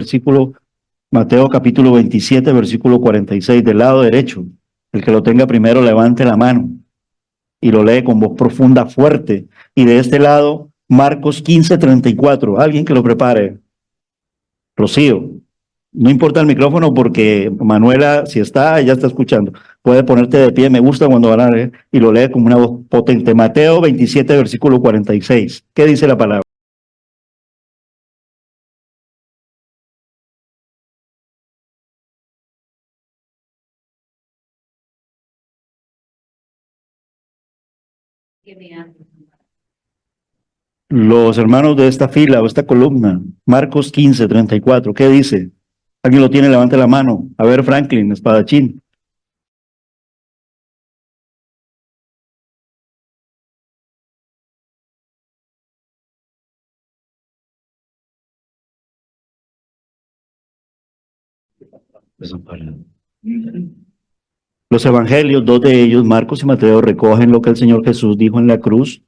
versículo 46, del lado derecho. El que lo tenga primero levante la mano y lo lee con voz profunda, fuerte. Y de este lado, Marcos 15:34. Alguien que lo prepare. Rocío, no importa el micrófono porque Manuela, si está, ya está escuchando. Puede ponerte de pie, me gusta cuando van a leer y lo lee con una voz potente. Mateo 27, versículo 46. ¿Qué dice la palabra? Los hermanos de esta fila o esta columna, Marcos 15:34. ¿Qué dice? ¿Alguien lo tiene? Levante la mano. A ver, Franklin, espadachín. Desamparado. Los evangelios, dos de ellos, Marcos y Mateo, recogen lo que el Señor Jesús dijo en la cruz.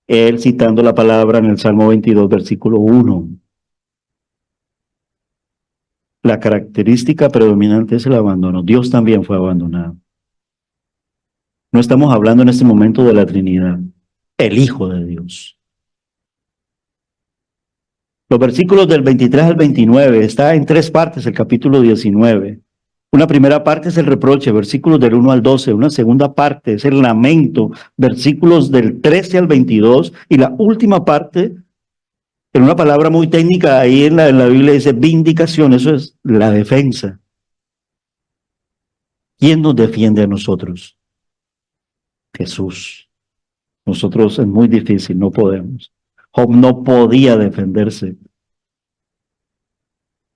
Él citando la palabra en el Salmo 22, versículo 1. La característica predominante es el abandono. Dios también fue abandonado. No estamos hablando en este momento de la Trinidad, el Hijo de Dios. Los versículos del 23 al 29, está en tres partes el capítulo 19. Una primera parte es el reproche, versículos del 1 al 12. Una segunda parte es el lamento, versículos del 13 al 22. Y la última parte, en una palabra muy técnica, ahí en la Biblia dice vindicación, eso es la defensa. ¿Quién nos defiende a nosotros? Jesús. Nosotros es muy difícil, no podemos. Job no podía defenderse.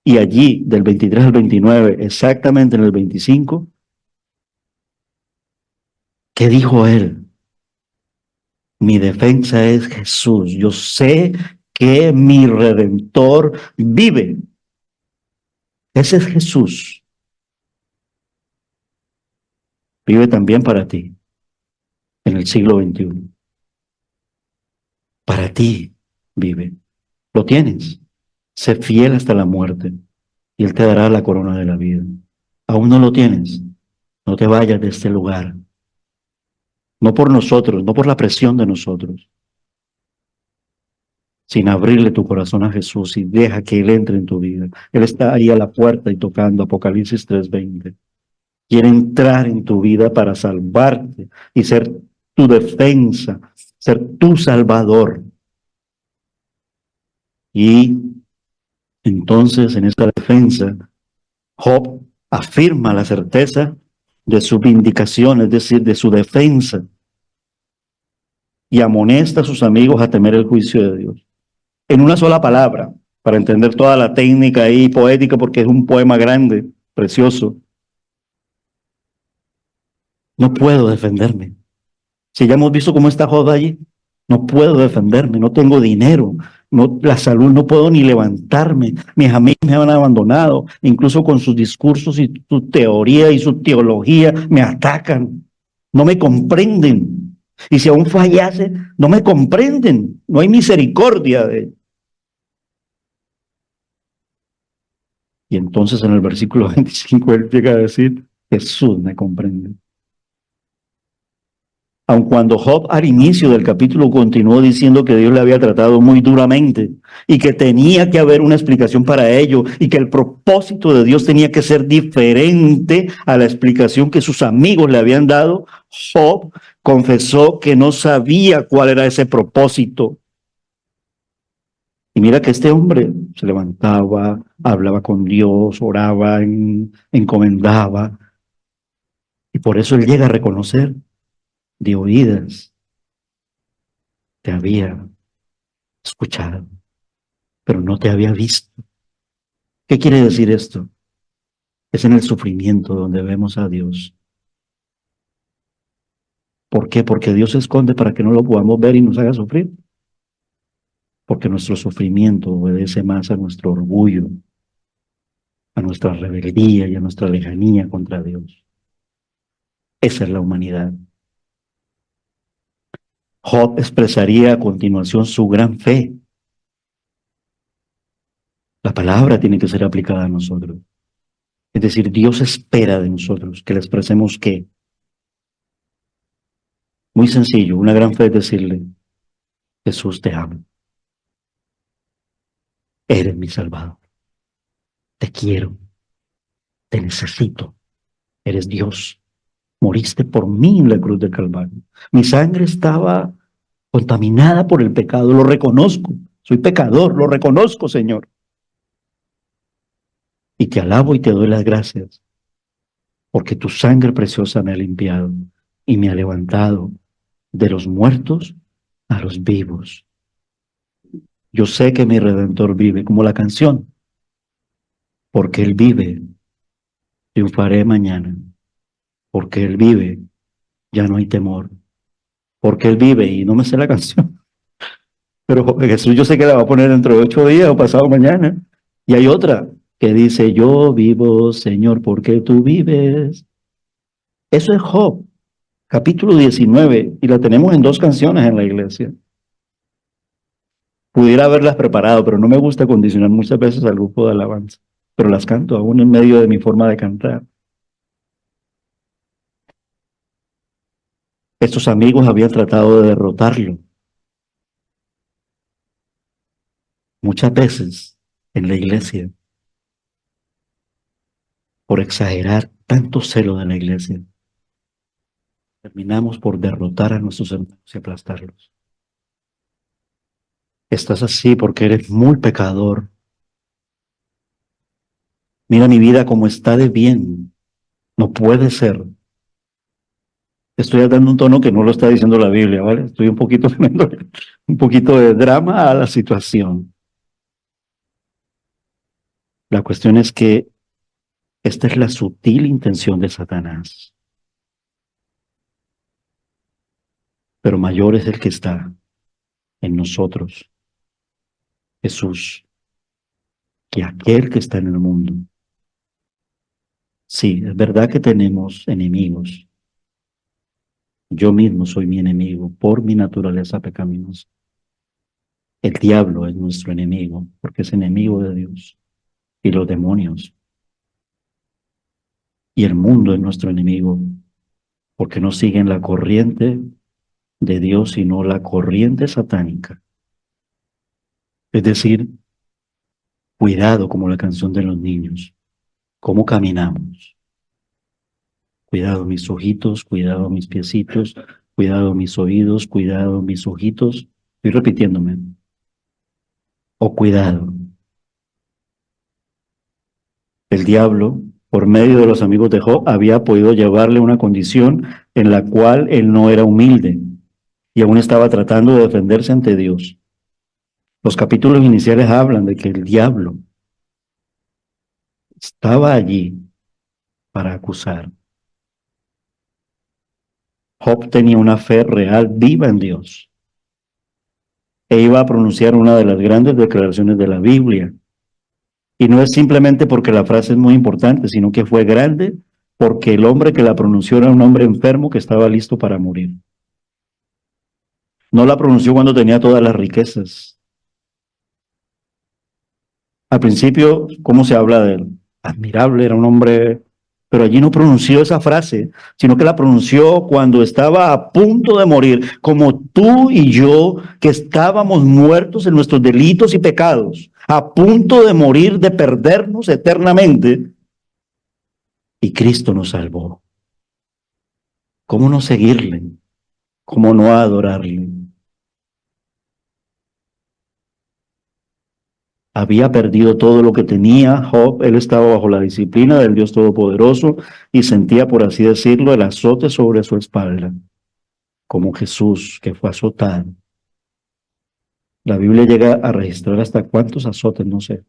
Y allí, del 23 al 29, exactamente en el 25, ¿qué dijo él? Mi defensa es Jesús. Yo sé que mi Redentor vive. Ese es Jesús. Vive también para ti en el siglo XXI. Para ti vive. Lo tienes. Sé fiel hasta la muerte y Él te dará la corona de la vida. Aún no lo tienes. No te vayas de este lugar. No por nosotros, no por la presión de nosotros, sin abrirle tu corazón a Jesús y deja que Él entre en tu vida. Él está ahí a la puerta y tocando, Apocalipsis 3:20. Quiere entrar en tu vida para salvarte y ser tu defensa, ser tu salvador. Y entonces en esta defensa, Job afirma la certeza de su vindicación, es decir, de su defensa, y amonesta a sus amigos a temer el juicio de Dios. En una sola palabra, para entender toda la técnica ahí poética, porque es un poema grande, precioso. No puedo defenderme. Si ya hemos visto cómo está Job allí, no puedo defenderme, no tengo dinero, no, la salud, no puedo ni levantarme. Mis amigos me han abandonado, incluso con sus discursos y su teoría y su teología me atacan, no me comprenden. Y si aún fallase, no me comprenden, no hay misericordia de ellos. Y entonces en el versículo 25 él llega a decir, Jesús me comprende. Aun cuando Job al inicio del capítulo continuó diciendo que Dios le había tratado muy duramente y que tenía que haber una explicación para ello y que el propósito de Dios tenía que ser diferente a la explicación que sus amigos le habían dado, Job confesó que no sabía cuál era ese propósito. Y mira que este hombre se levantaba, hablaba con Dios, oraba, encomendaba. Y por eso él llega a reconocer de oídas, te había escuchado, pero no te había visto. ¿Qué quiere decir esto? Es en el sufrimiento donde vemos a Dios. ¿Por qué? Porque Dios se esconde para que no lo podamos ver y nos haga sufrir. Porque nuestro sufrimiento obedece más a nuestro orgullo, a nuestra rebeldía y a nuestra lejanía contra Dios. Esa es la humanidad. Job expresaría a continuación su gran fe. La palabra tiene que ser aplicada a nosotros. Es decir, Dios espera de nosotros que le expresemos qué. Muy sencillo, una gran fe es decirle, Jesús te amo, eres mi Salvador, te quiero, te necesito, eres Dios, moriste por mí en la cruz del Calvario. Mi sangre estaba contaminada por el pecado, lo reconozco, soy pecador, lo reconozco, Señor. Y te alabo y te doy las gracias, porque tu sangre preciosa me ha limpiado y me ha levantado de los muertos a los vivos. Yo sé que mi Redentor vive, como la canción, porque Él vive, triunfaré mañana, porque Él vive, ya no hay temor, porque Él vive, y no me sé la canción, pero Jesús yo sé que la va a poner dentro de 8 días o pasado mañana, y hay otra que dice, yo vivo, Señor, porque tú vives. Eso es Job, capítulo 19, y la tenemos en 2 canciones en la iglesia. Pudiera haberlas preparado, pero no me gusta condicionar muchas veces al grupo de alabanza, pero las canto aún en medio de mi forma de cantar. Estos amigos habían tratado de derrotarlo. Muchas veces en la iglesia, por exagerar tanto celo de la iglesia, terminamos por derrotar a nuestros hermanos y aplastarlos. Estás así porque eres muy pecador. Mira mi vida como está de bien. No puede ser. Estoy dando un tono que no lo está diciendo la Biblia, ¿vale? Estoy un poquito poniendo un poquito de drama a la situación. La cuestión es que esta es la sutil intención de Satanás. Pero mayor es el que está en nosotros, Jesús, que aquel que está en el mundo. Sí, es verdad que tenemos enemigos. Yo mismo soy mi enemigo por mi naturaleza pecaminosa. El diablo es nuestro enemigo porque es enemigo de Dios y los demonios. Y el mundo es nuestro enemigo porque no siguen la corriente de Dios, sino la corriente satánica. Es decir, cuidado como la canción de los niños. ¿Cómo caminamos? Cuidado mis ojitos, cuidado mis piecitos, cuidado mis oídos, cuidado mis ojitos. Estoy repitiéndome. O cuidado. El diablo, por medio de los amigos de Job, había podido llevarle una condición en la cual él no era humilde y aún estaba tratando de defenderse ante Dios. Los capítulos iniciales hablan de que el diablo estaba allí para acusar. Job tenía una fe real, viva en Dios. E iba a pronunciar una de las grandes declaraciones de la Biblia. Y no es simplemente porque la frase es muy importante, sino que fue grande porque el hombre que la pronunció era un hombre enfermo que estaba listo para morir. No la pronunció cuando tenía todas las riquezas. Al principio, ¿cómo se habla de él? Admirable, era un hombre pero allí no pronunció esa frase, sino que la pronunció cuando estaba a punto de morir, como tú y yo, que estábamos muertos en nuestros delitos y pecados, a punto de morir, de perdernos eternamente, y Cristo nos salvó. ¿Cómo no seguirle? ¿Cómo no adorarle? Había perdido todo lo que tenía Job, él estaba bajo la disciplina del Dios Todopoderoso y sentía, por así decirlo, el azote sobre su espalda, como Jesús que fue azotado. La Biblia llega a registrar hasta cuántos azotes, no sé.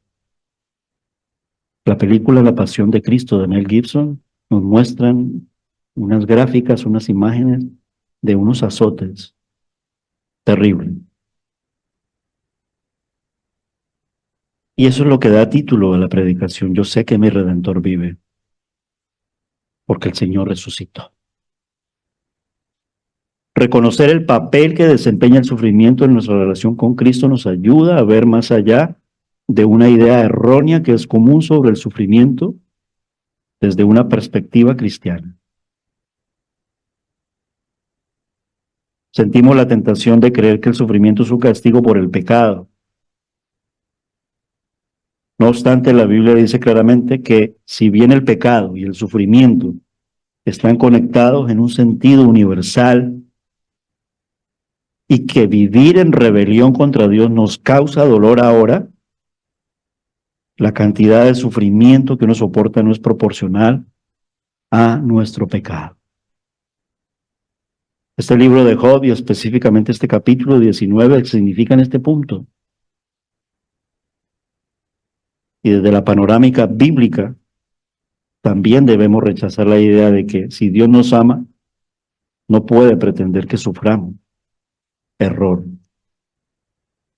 La película La Pasión de Cristo de Mel Gibson nos muestran unas gráficas, unas imágenes de unos azotes terribles. Y eso es lo que da título a la predicación. Yo sé que mi Redentor vive, porque el Señor resucitó. Reconocer el papel que desempeña el sufrimiento en nuestra relación con Cristo nos ayuda a ver más allá de una idea errónea que es común sobre el sufrimiento desde una perspectiva cristiana. Sentimos la tentación de creer que el sufrimiento es un castigo por el pecado. No obstante, la Biblia dice claramente que si bien el pecado y el sufrimiento están conectados en un sentido universal y que vivir en rebelión contra Dios nos causa dolor ahora, la cantidad de sufrimiento que uno soporta no es proporcional a nuestro pecado. Este libro de Job y específicamente este capítulo 19 significan este punto. Y desde la panorámica bíblica también debemos rechazar la idea de que si Dios nos ama, no puede pretender que suframos. Error.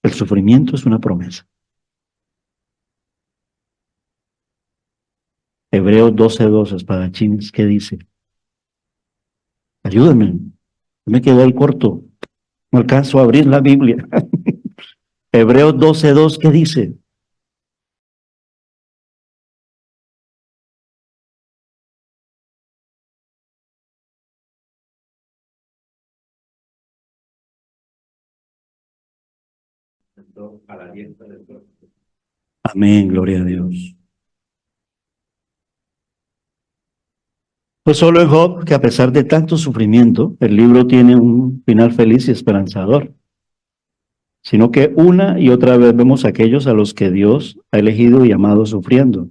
El sufrimiento es una promesa. Hebreos 12:2, espadachines, ¿qué dice? Ayúdenme, me quedé ahí corto, no alcanzo a abrir la Biblia. Hebreos 12:2, ¿qué dice? Amén, gloria a Dios. Pues solo en Job, que a pesar de tanto sufrimiento, el libro tiene un final feliz y esperanzador, sino que una y otra vez vemos a aquellos a los que Dios ha elegido y amado sufriendo.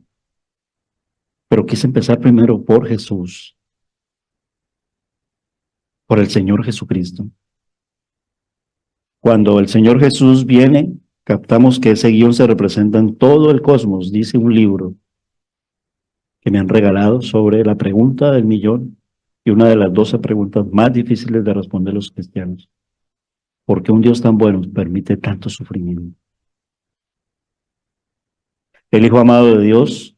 Pero quise empezar primero por Jesús, por el Señor Jesucristo. Cuando el Señor Jesús viene, captamos que ese guión se representa en todo el cosmos, dice un libro que me han regalado sobre la pregunta del millón y una de las 12 preguntas más difíciles de responder los cristianos. ¿Por qué un Dios tan bueno permite tanto sufrimiento? El Hijo amado de Dios,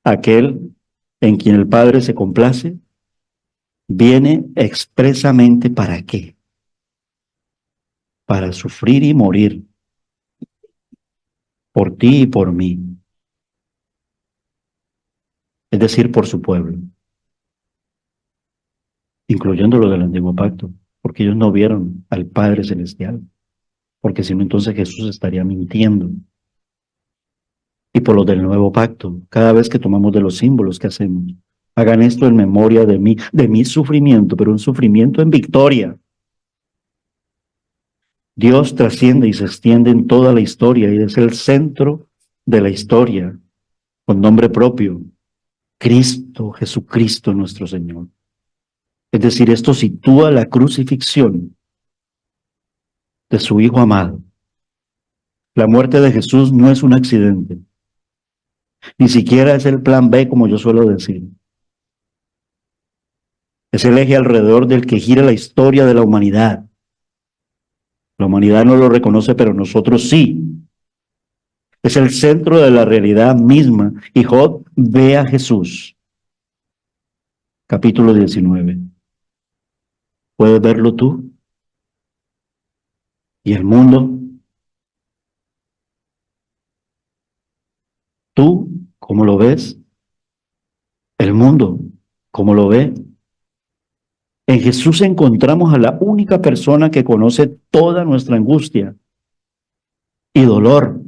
aquel en quien el Padre se complace, viene expresamente ¿para qué? Para sufrir y morir por ti y por mí, es decir, por su pueblo, incluyendo lo del antiguo pacto, porque ellos no vieron al Padre Celestial, porque si no entonces Jesús estaría mintiendo. Y por lo del nuevo pacto, cada vez que tomamos de los símbolos que hacemos, hagan esto en memoria de mi sufrimiento, pero un sufrimiento en victoria. Dios trasciende y se extiende en toda la historia y es el centro de la historia, con nombre propio, Cristo, Jesucristo nuestro Señor. Es decir, esto sitúa la crucifixión de su Hijo amado. La muerte de Jesús no es un accidente, ni siquiera es el plan B, como yo suelo decir. Es el eje alrededor del que gira la historia de la humanidad. La humanidad no lo reconoce, pero nosotros sí. Es el centro de la realidad misma. Y Job ve a Jesús. Capítulo 19. ¿Puedes verlo tú? ¿Y el mundo? ¿Tú cómo lo ves? El mundo, ¿cómo lo ve? En Jesús encontramos a la única persona que conoce toda nuestra angustia y dolor,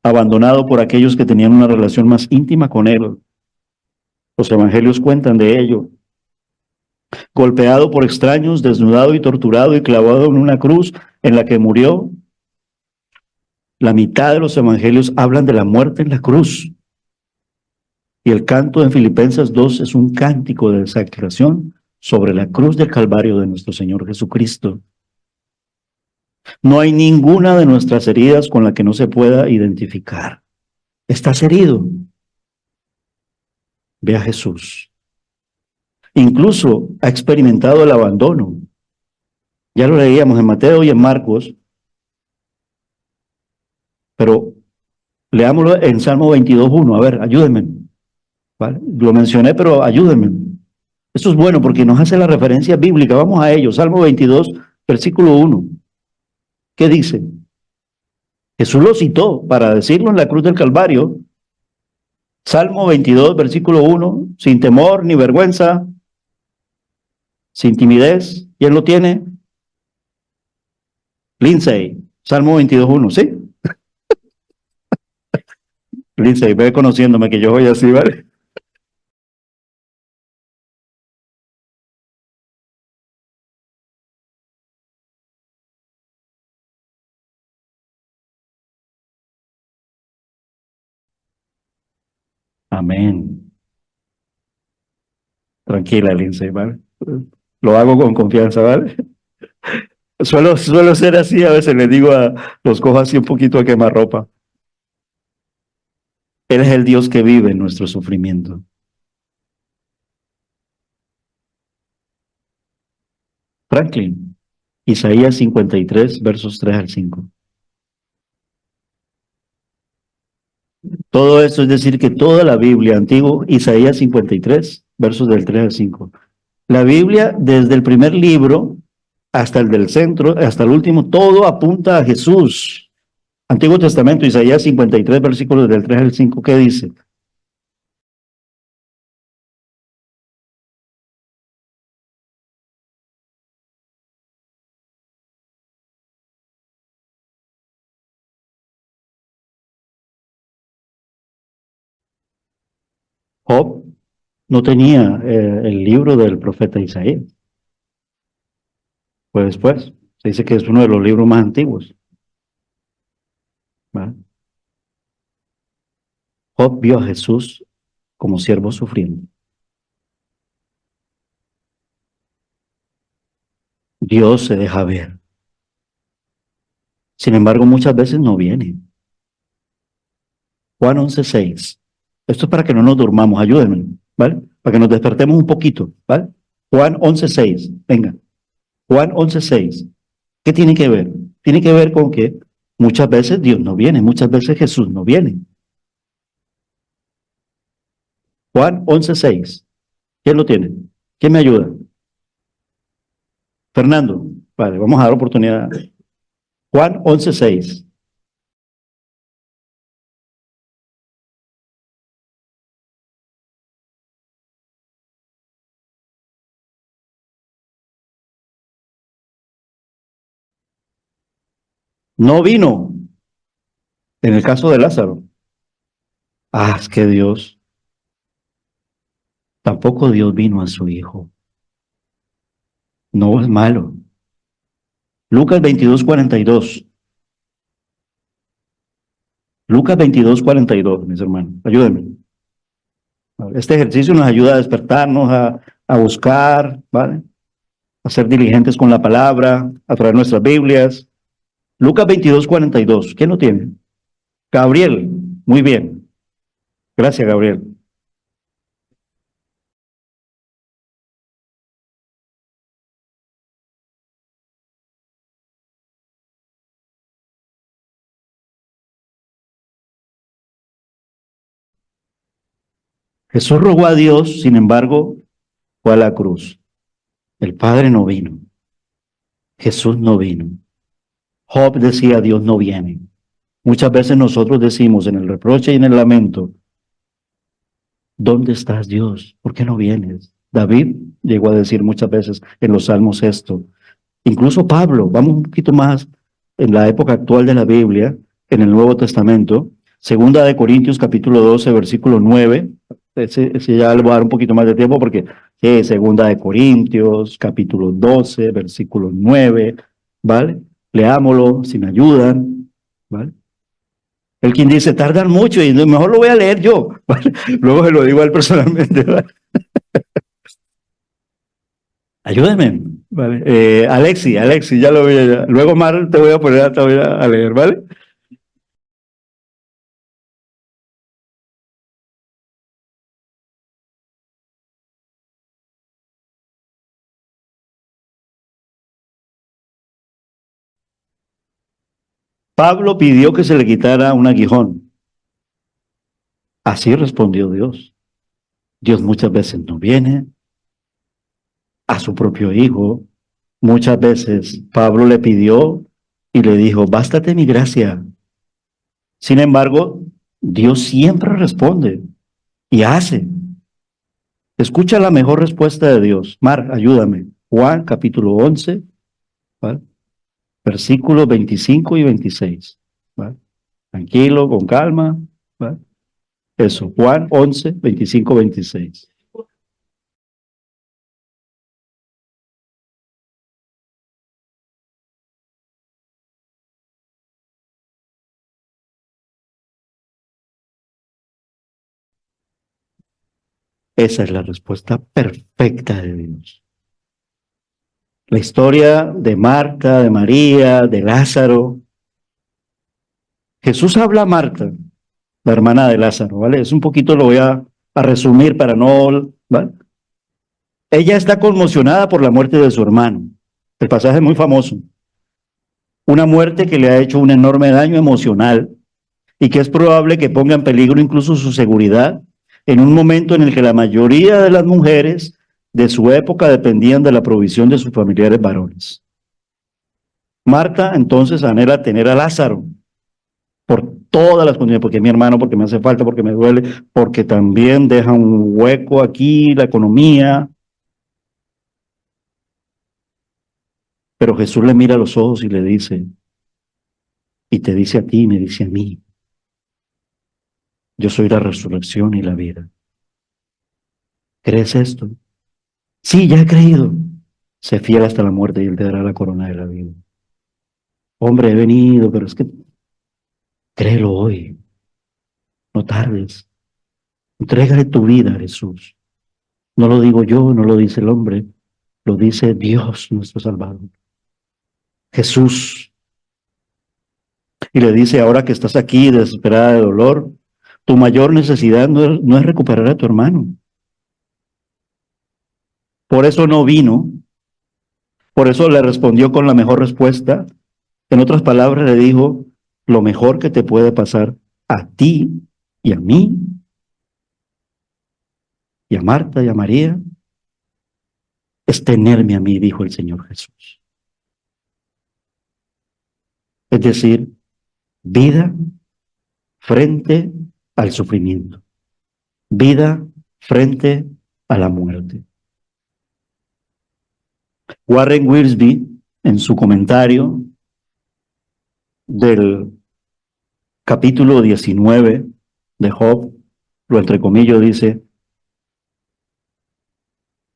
abandonado por aquellos que tenían una relación más íntima con Él. Los evangelios cuentan de ello. Golpeado por extraños, desnudado y torturado y clavado en una cruz en la que murió. La mitad de los evangelios hablan de la muerte en la cruz. Y el canto en Filipenses 2 es un cántico de exaltación sobre la cruz del Calvario de nuestro Señor Jesucristo. No hay ninguna de nuestras heridas con la que no se pueda identificar. ¿Estás herido? Ve a Jesús. Incluso ha experimentado el abandono. Ya lo leíamos en Mateo y en Marcos, pero leámoslo en Salmo 22:1. A ver, ayúdenme. ¿Vale? Lo mencioné, pero ayúdenme. Esto es bueno porque nos hace la referencia bíblica. Vamos a ello. Salmo 22, versículo 1. ¿Qué dice? Jesús lo citó para decirlo en la cruz del Calvario. Salmo 22, versículo 1. Sin temor ni vergüenza, sin timidez. ¿Quién lo tiene? Lindsay. Salmo 22:1, ¿sí? Lindsay, ve conociéndome que yo voy así, ¿vale? Amén. Tranquila, Lindsay, ¿vale? Lo hago con confianza, ¿vale? Suelo ser así, a veces le digo los cojo así un poquito a quemarropa. Él es el Dios que vive en nuestro sufrimiento. Franklin, Isaías 53, versos 3 al 5. Todo esto es decir que toda la Biblia, antiguo, Isaías 53, versos del 3 al 5. La Biblia, desde el primer libro hasta el del centro, hasta el último, todo apunta a Jesús. Antiguo Testamento, Isaías 53, versículos del 3 al 5, ¿qué dice? Job no tenía el libro del profeta Isaías. Pues después, se dice que es uno de los libros más antiguos. ¿Vale? Job vio a Jesús como siervo sufriendo. Dios se deja ver. Sin embargo, muchas veces no viene. Juan 11:6. Esto es para que no nos durmamos, ayúdenme, ¿vale? Para que nos despertemos un poquito, ¿vale? Juan 11:6, venga. Juan 11:6. ¿Qué tiene que ver? Tiene que ver con que muchas veces Dios no viene, muchas veces Jesús no viene. Juan 11:6. ¿Quién lo tiene? ¿Quién me ayuda? Fernando. Vale, vamos a dar oportunidad. Juan 11:6. No vino. En el caso de Lázaro. Ah, es que Dios, tampoco Dios vino a su hijo. No es malo. Lucas 22:42. Lucas 22:42, mis hermanos. Ayúdenme. Este ejercicio nos ayuda a despertarnos, a buscar, ¿vale? A ser diligentes con la palabra, a traer nuestras Biblias. Lucas 22:42. ¿Quién lo tiene? Gabriel. Muy bien. Gracias, Gabriel. Jesús rogó a Dios, sin embargo, fue a la cruz. El Padre no vino. Jesús no vino. Job decía, Dios no viene. Muchas veces nosotros decimos en el reproche y en el lamento, ¿Dónde estás, Dios? ¿Por qué no vienes? David llegó a decir muchas veces en los salmos esto. Incluso Pablo, vamos un poquito más en la época actual de la Biblia, en el Nuevo Testamento, segunda de Corintios capítulo 12, versículo 9. Ese ya le voy a dar un poquito más de tiempo porque segunda de Corintios capítulo 12, versículo 9, ¿vale? Leámoslo si me ayudan, ¿vale? El quien dice, tardan mucho y mejor lo voy a leer yo, ¿vale? Luego se lo digo a él personalmente, ¿vale? Ayúdeme, ¿vale? Alexi, ya lo vi allá. Luego, Mar, te voy a poner a leer, ¿vale? Pablo pidió que se le quitara un aguijón. Así respondió Dios. Dios muchas veces no viene a su propio hijo. Muchas veces Pablo le pidió y le dijo, bástate mi gracia. Sin embargo, Dios siempre responde y hace. Escucha la mejor respuesta de Dios. Mar, ayúdame. Juan capítulo 11, ¿vale? Versículos 25 y 26. ¿Vale? Tranquilo, con calma. ¿Vale? Eso, Juan 11, 25, 26. Esa es la respuesta perfecta de Dios. La historia de Marta, de María, de Lázaro. Jesús habla a Marta, la hermana de Lázaro, ¿vale? Es un poquito, lo voy a resumir para no, ¿vale? Ella está conmocionada por la muerte de su hermano. El pasaje es muy famoso. Una muerte que le ha hecho un enorme daño emocional y que es probable que ponga en peligro incluso su seguridad en un momento en el que la mayoría de las mujeres de su época dependían de la provisión de sus familiares varones. Marta entonces anhela tener a Lázaro por todas las condiciones, porque es mi hermano, porque me hace falta, porque me duele, porque también deja un hueco aquí, la economía. Pero Jesús le mira a los ojos y le dice, y te dice a ti, me dice a mí, yo soy la resurrección y la vida. ¿Crees esto? Sí, ya he creído. Sé fiel hasta la muerte y él te dará la corona de la vida. Hombre, he venido, pero es que créelo hoy, no tardes. Entrégale tu vida a Jesús. No lo digo yo, no lo dice el hombre, lo dice Dios, nuestro Salvador. Jesús. Y le dice, ahora que estás aquí desesperada de dolor, tu mayor necesidad no es recuperar a tu hermano. Por eso no vino, por eso le respondió con la mejor respuesta. En otras palabras, le dijo, lo mejor que te puede pasar a ti y a mí y a Marta y a María es tenerme a mí, dijo el Señor Jesús. Es decir, vida frente al sufrimiento, vida frente a la muerte. Warren Wiersbe, en su comentario del capítulo 19 de Job, lo entrecomillo, dice,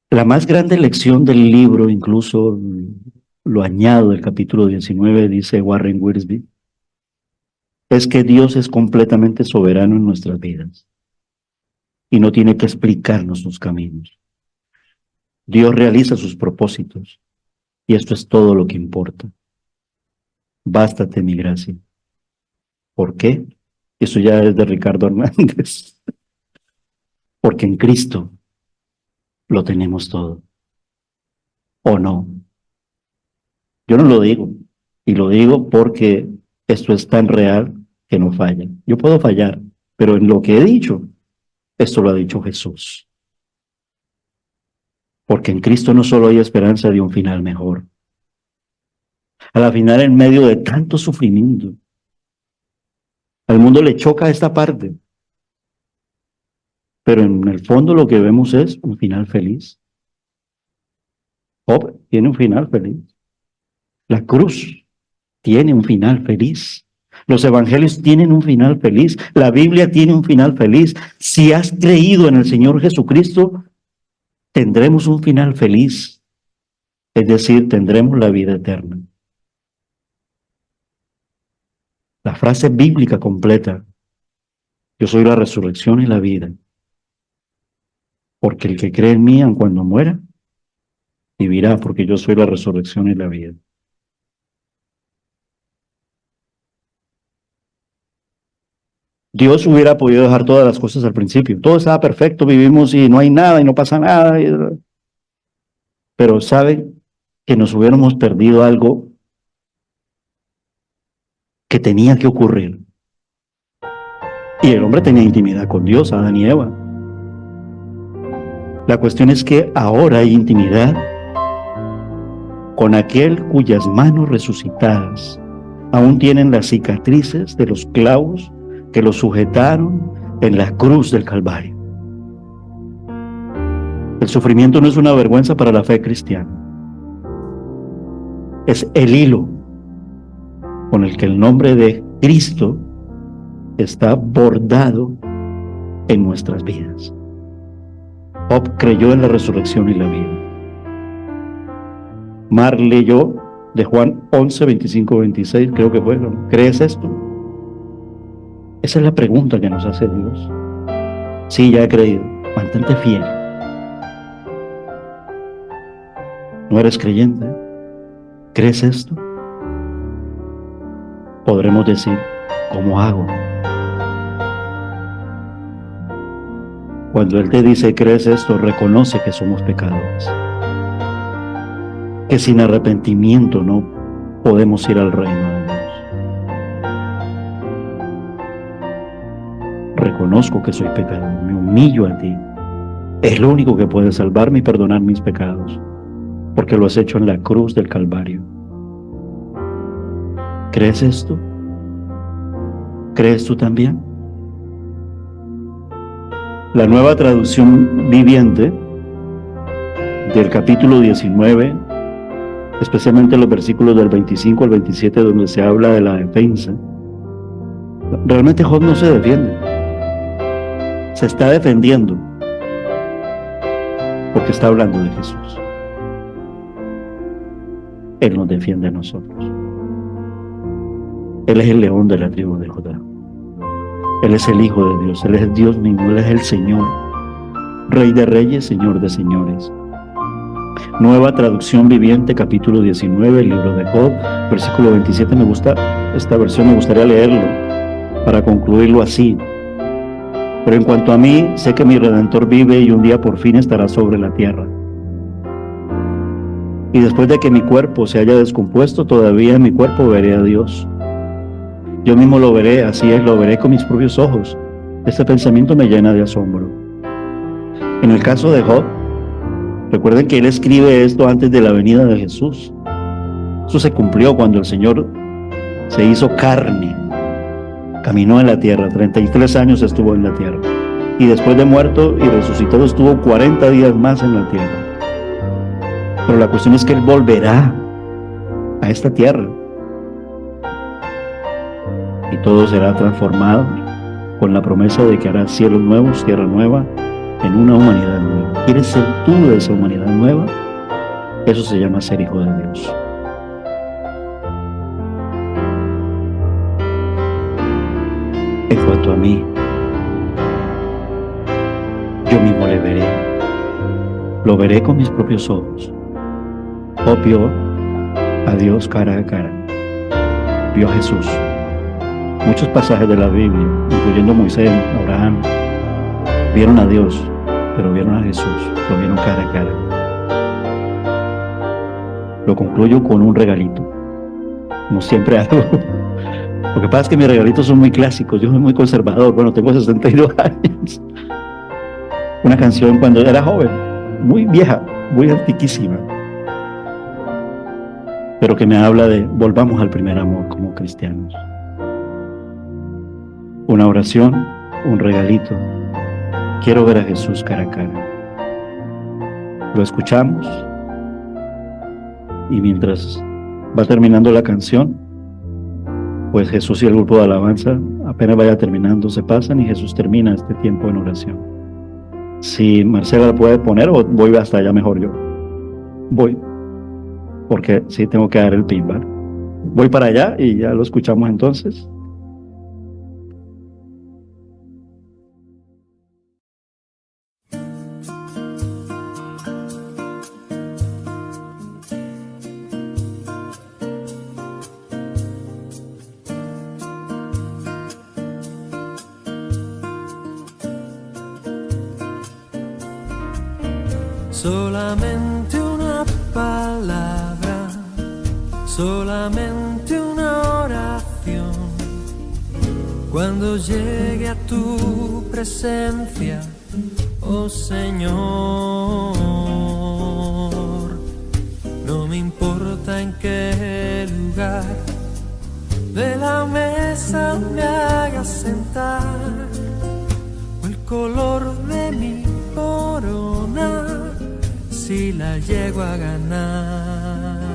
la más grande lección del libro, incluso lo añado del capítulo 19, dice Warren Wiersbe, es que Dios es completamente soberano en nuestras vidas y no tiene que explicarnos sus caminos. Dios realiza sus propósitos y esto es todo lo que importa. Bástate mi gracia. ¿Por qué? Eso ya es de Ricardo Hernández. Porque en Cristo lo tenemos todo. ¿O no? Yo no lo digo. Y lo digo porque esto es tan real que no falla. Yo puedo fallar, pero en lo que he dicho, esto lo ha dicho Jesús. Porque en Cristo no solo hay esperanza de un final mejor. A la final, en medio de tanto sufrimiento, al mundo le choca esta parte. pero en el fondo lo que vemos es un final feliz. Job tiene un final feliz. La cruz tiene un final feliz. Los evangelios tienen un final feliz. La Biblia tiene un final feliz. Si has creído en el Señor Jesucristo, tendremos un final feliz. Es decir, tendremos la vida eterna. La frase bíblica completa: yo soy la resurrección y la vida. Porque el que cree en mí, aun cuando muera, vivirá, porque yo soy la resurrección y la vida. Dios hubiera podido dejar todas las cosas al principio. Todo estaba perfecto, vivimos y no hay nada y no pasa nada. Pero saben que nos hubiéramos perdido algo que tenía que ocurrir. Y el hombre tenía intimidad con Dios, Adán y Eva. La cuestión es que ahora hay intimidad con aquel cuyas manos resucitadas aún tienen las cicatrices de los clavos que lo sujetaron en la cruz del Calvario. El sufrimiento no es una vergüenza para la fe cristiana. Es el hilo con el que el nombre de Cristo está bordado en nuestras vidas. Job creyó en la resurrección y la vida. Mar leyó de Juan 11, 25, 26, creo que fue, ¿no? ¿Crees esto? Esa es la pregunta que nos hace Dios. Sí, ya he creído. Mantente fiel. ¿No eres creyente? ¿Crees esto? Podremos decir, ¿cómo hago? Cuando Él te dice, ¿crees esto?, reconoce que somos pecadores. Que sin arrepentimiento no podemos ir al reino de Dios. Reconozco que soy pecador, me humillo a ti. Es lo único que puede salvarme y perdonar mis pecados, porque lo has hecho en la cruz del Calvario. ¿Crees esto? ¿Crees tú también? La Nueva Traducción Viviente del capítulo 19, especialmente los versículos del 25 al 27, donde se habla de la defensa. Realmente Job no se defiende, se está defendiendo porque está hablando de Jesús. Él nos defiende a nosotros. Él es el león de la tribu de Judá. Él es el Hijo de Dios, Él es el Dios mismo, Él es el Señor, Rey de reyes, Señor de señores. Nueva Traducción Viviente, capítulo 19, el libro de Job, versículo 27. Me gusta esta versión, me gustaría leerlo para concluirlo así. Pero en cuanto a mí, sé que mi Redentor vive y un día por fin estará sobre la tierra. Y después de que mi cuerpo se haya descompuesto, todavía en mi cuerpo veré a Dios. Yo mismo lo veré, así es, lo veré con mis propios ojos. Este pensamiento me llena de asombro. En el caso de Job, recuerden que él escribe esto antes de la venida de Jesús. Eso se cumplió cuando el Señor se hizo carne, caminó en la tierra, 33 años estuvo en la tierra, y después de muerto y resucitado estuvo 40 días más en la tierra. Pero la cuestión es que él volverá a esta tierra y todo será transformado con la promesa de que hará cielos nuevos, tierra nueva, en una humanidad nueva. ¿Quieres ser tú de esa humanidad nueva? Eso se llama ser hijo de Dios. En cuanto a mí, yo mismo le veré. Lo veré con mis propios ojos. Job vio a Dios cara a cara. Vio a Jesús. Muchos pasajes de la Biblia, incluyendo Moisés, Abraham, vieron a Dios, pero vieron a Jesús, lo vieron cara a cara. Lo concluyo con un regalito, como siempre hago. Lo que pasa es que mis regalitos son muy clásicos, yo soy muy conservador, bueno, tengo 62 años. Una canción cuando era joven, muy vieja, muy antiquísima, pero que me habla de volvamos al primer amor como cristianos. Una oración, un regalito Quiero ver a Jesús cara a cara. Lo escuchamos y mientras va terminando la canción, pues Jesús y el grupo de alabanza apenas vaya terminando, se pasan y Jesús termina este tiempo en oración. Si Marcela la puede poner o voy hasta allá mejor yo. Voy, porque sí tengo que dar el pin, ¿vale? Voy para allá y ya lo escuchamos entonces. Solamente una palabra, solamente una oración. Cuando llegue a tu presencia, oh Señor, no me importa en qué lugar de la mesa me hagas sentar, o el color de mi corona, si la llego a ganar.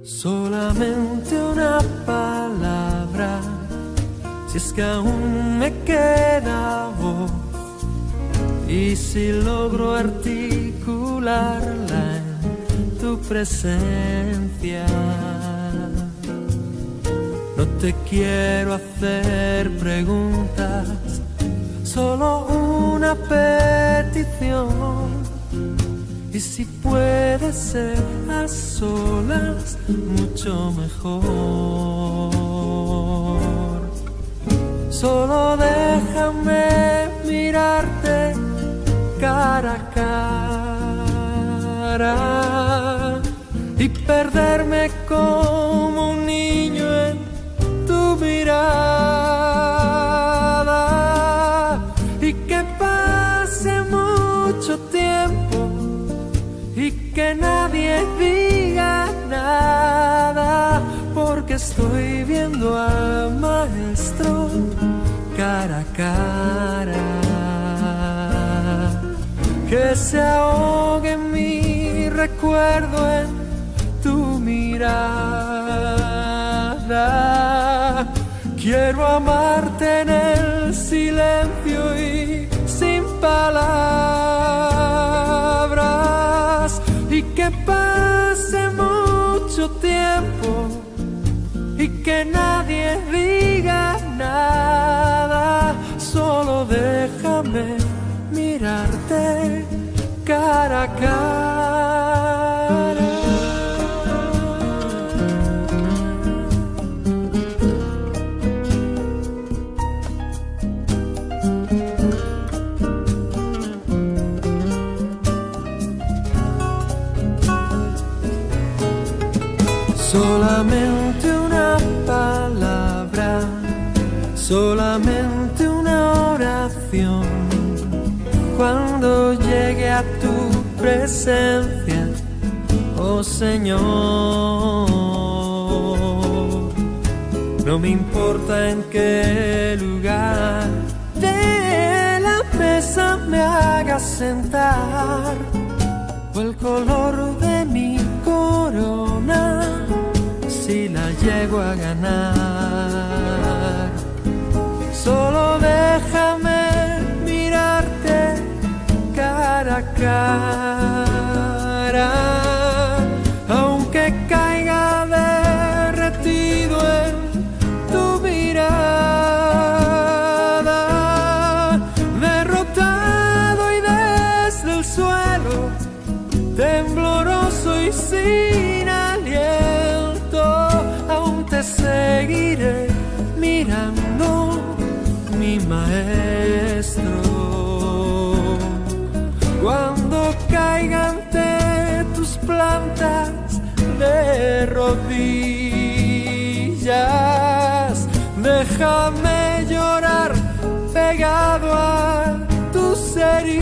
Solamente una palabra, si es que aún me queda voz, y si logro articularla en tu presencia. No te quiero hacer preguntas, solo una petición, y si puede ser a solas, mucho mejor. Solo déjame mirarte cara a cara y perderme como un niño en tu mirada, y que pase mucho tiempo y que nadie diga nada, porque estoy viendo al Maestro cara a cara. Que se ahogue mi recuerdo en tu mirada. Quiero amarte en el silencio y sin palabras, y que pase mucho tiempo y que nadie diga nada. Solo déjame mirarte cara a cara. Solamente una palabra, solamente una oración. Cuando llegue a tu presencia, oh Señor, no me importa en qué lugar de la mesa me hagas sentar, o el color de mi corona, si la llego a ganar. Solo déjame mirarte cara a cara, aunque caiga derretido en tu mirada, derrotado y desde el suelo, tembloroso y sin aliento, aún te seguiré mirando, mi Maestro. Cuando caiga ante tus plantas de rodillas, déjame llorar pegado a tus heridas,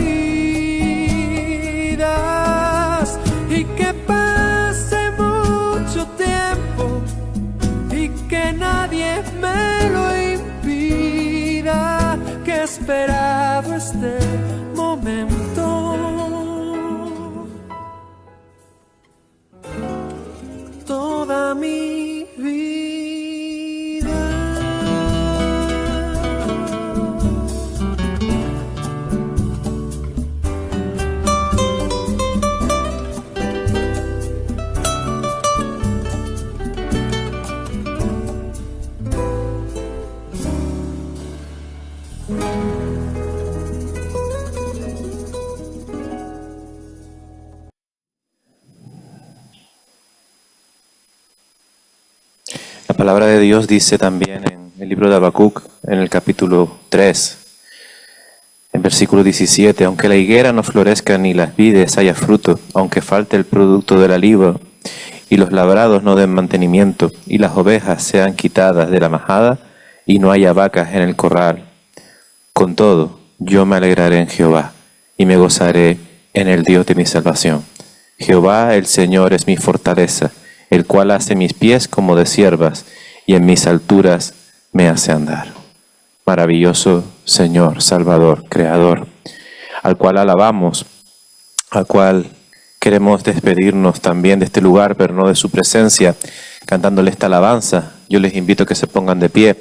y que pase mucho tiempo y que nadie me lo impida. esperado este momento. Toda mi vida. La palabra de Dios dice también en el libro de Habacuc, en el capítulo 3, en versículo 17, aunque la higuera no florezca ni las vides haya fruto, aunque falte el producto de la liga y los labrados no den mantenimiento y las ovejas sean quitadas de la majada y no haya vacas en el corral, con todo yo me alegraré en Jehová y me gozaré en el Dios de mi salvación. Jehová el Señor es mi fortaleza, el cual hace mis pies como de ciervas, y en mis alturas me hace andar. Maravilloso Señor, Salvador, Creador, al cual alabamos, al cual queremos despedirnos también de este lugar, pero no de su presencia, cantándole esta alabanza. Yo les invito a que se pongan de pie.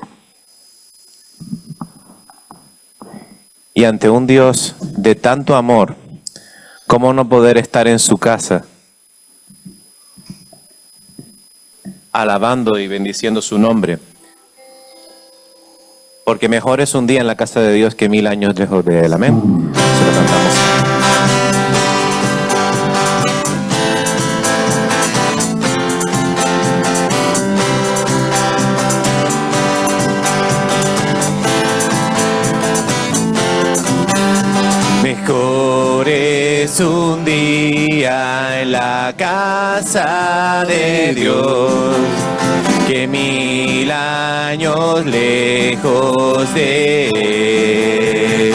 Y ante un Dios de tanto amor, ¿cómo no poder estar en su casa alabando y bendiciendo su nombre? Porque mejor es un día en la casa de Dios que 1000 años lejos de él. Amén. Se lo cantamos. Mejor es un día en la casa de Dios que 1000 años lejos de él.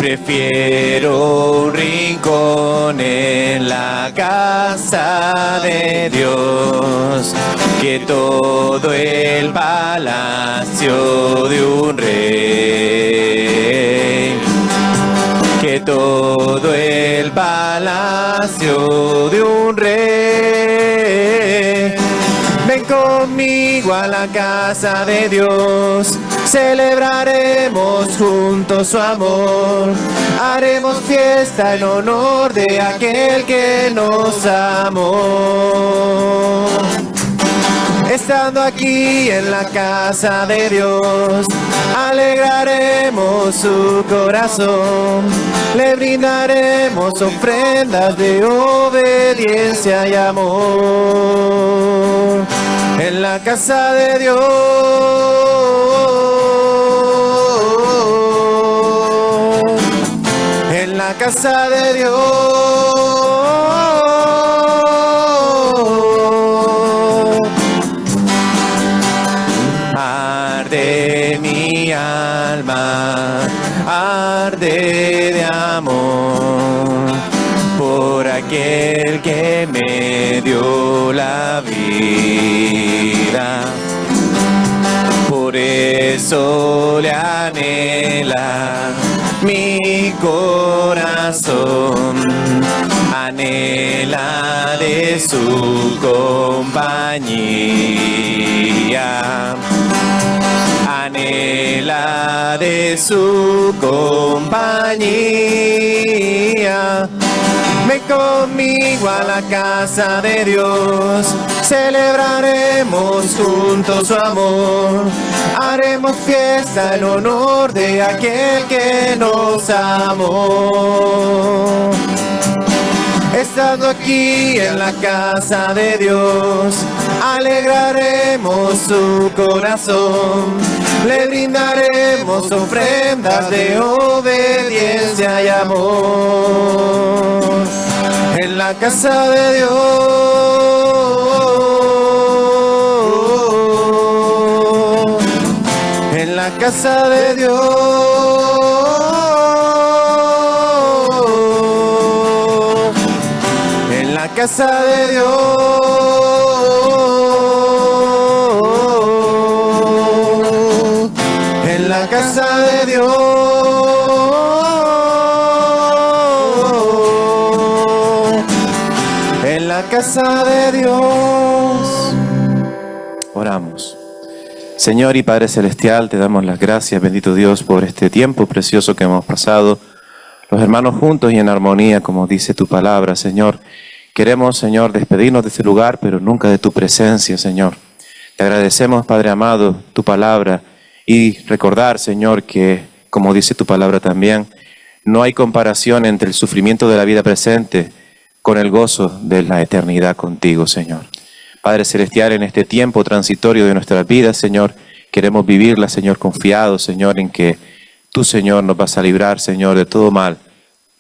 Prefiero un rincón en la casa de Dios que todo el palacio de un rey. Que todo el palacio de un rey. Ven conmigo a la casa de Dios, celebraremos juntos su amor, haremos fiesta en honor de aquel que nos amó. Estando aquí en la casa de Dios, alegraremos su corazón, le brindaremos ofrendas de obediencia y amor. En la casa de Dios, en la casa de Dios, arde mi alma, arde de amor por aquel que me dio la vida. Por eso le anhela mi corazón, anhela de su compañía, anhela de su compañía. Ven conmigo a la casa de Dios, celebraremos juntos su amor, haremos fiesta en honor de aquel que nos amó. Estando aquí en la casa de Dios, alegraremos su corazón, le brindaremos ofrendas de obediencia y amor. En la casa de Dios, en la casa de Dios, en la casa de Dios, en la casa de Dios. En la casa de Dios. Oramos. Señor y Padre Celestial, te damos las gracias, bendito Dios, por este tiempo precioso que hemos pasado, los hermanos juntos y en armonía, como dice tu palabra, Señor. Queremos, Señor, despedirnos de este lugar, pero nunca de tu presencia, Señor. Te agradecemos, Padre amado, tu palabra y recordar, Señor, que, como dice tu palabra también, no hay comparación entre el sufrimiento de la vida presente con el gozo de la eternidad contigo, Señor. Padre Celestial, en este tiempo transitorio de nuestras vidas, Señor, queremos vivirla, Señor, confiados, Señor, en que tú, Señor, nos vas a librar, Señor, de todo mal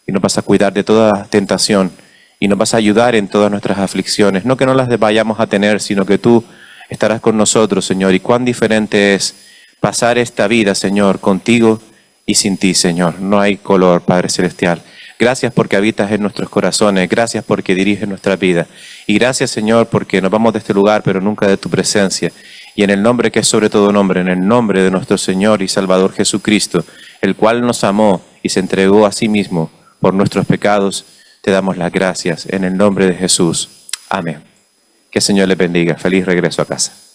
y nos vas a cuidar de toda tentación y nos vas a ayudar en todas nuestras aflicciones. No que no las vayamos a tener, sino que tú estarás con nosotros, Señor. Y cuán diferente es pasar esta vida, Señor, contigo y sin ti, Señor. No hay color, Padre Celestial. Gracias porque habitas en nuestros corazones. Gracias porque diriges nuestra vida. Y gracias, Señor, porque nos vamos de este lugar, pero nunca de tu presencia. Y en el nombre que es sobre todo nombre, en el nombre de nuestro Señor y Salvador Jesucristo, el cual nos amó y se entregó a sí mismo por nuestros pecados, te damos las gracias en el nombre de Jesús. Amén. Que el Señor les bendiga. Feliz regreso a casa.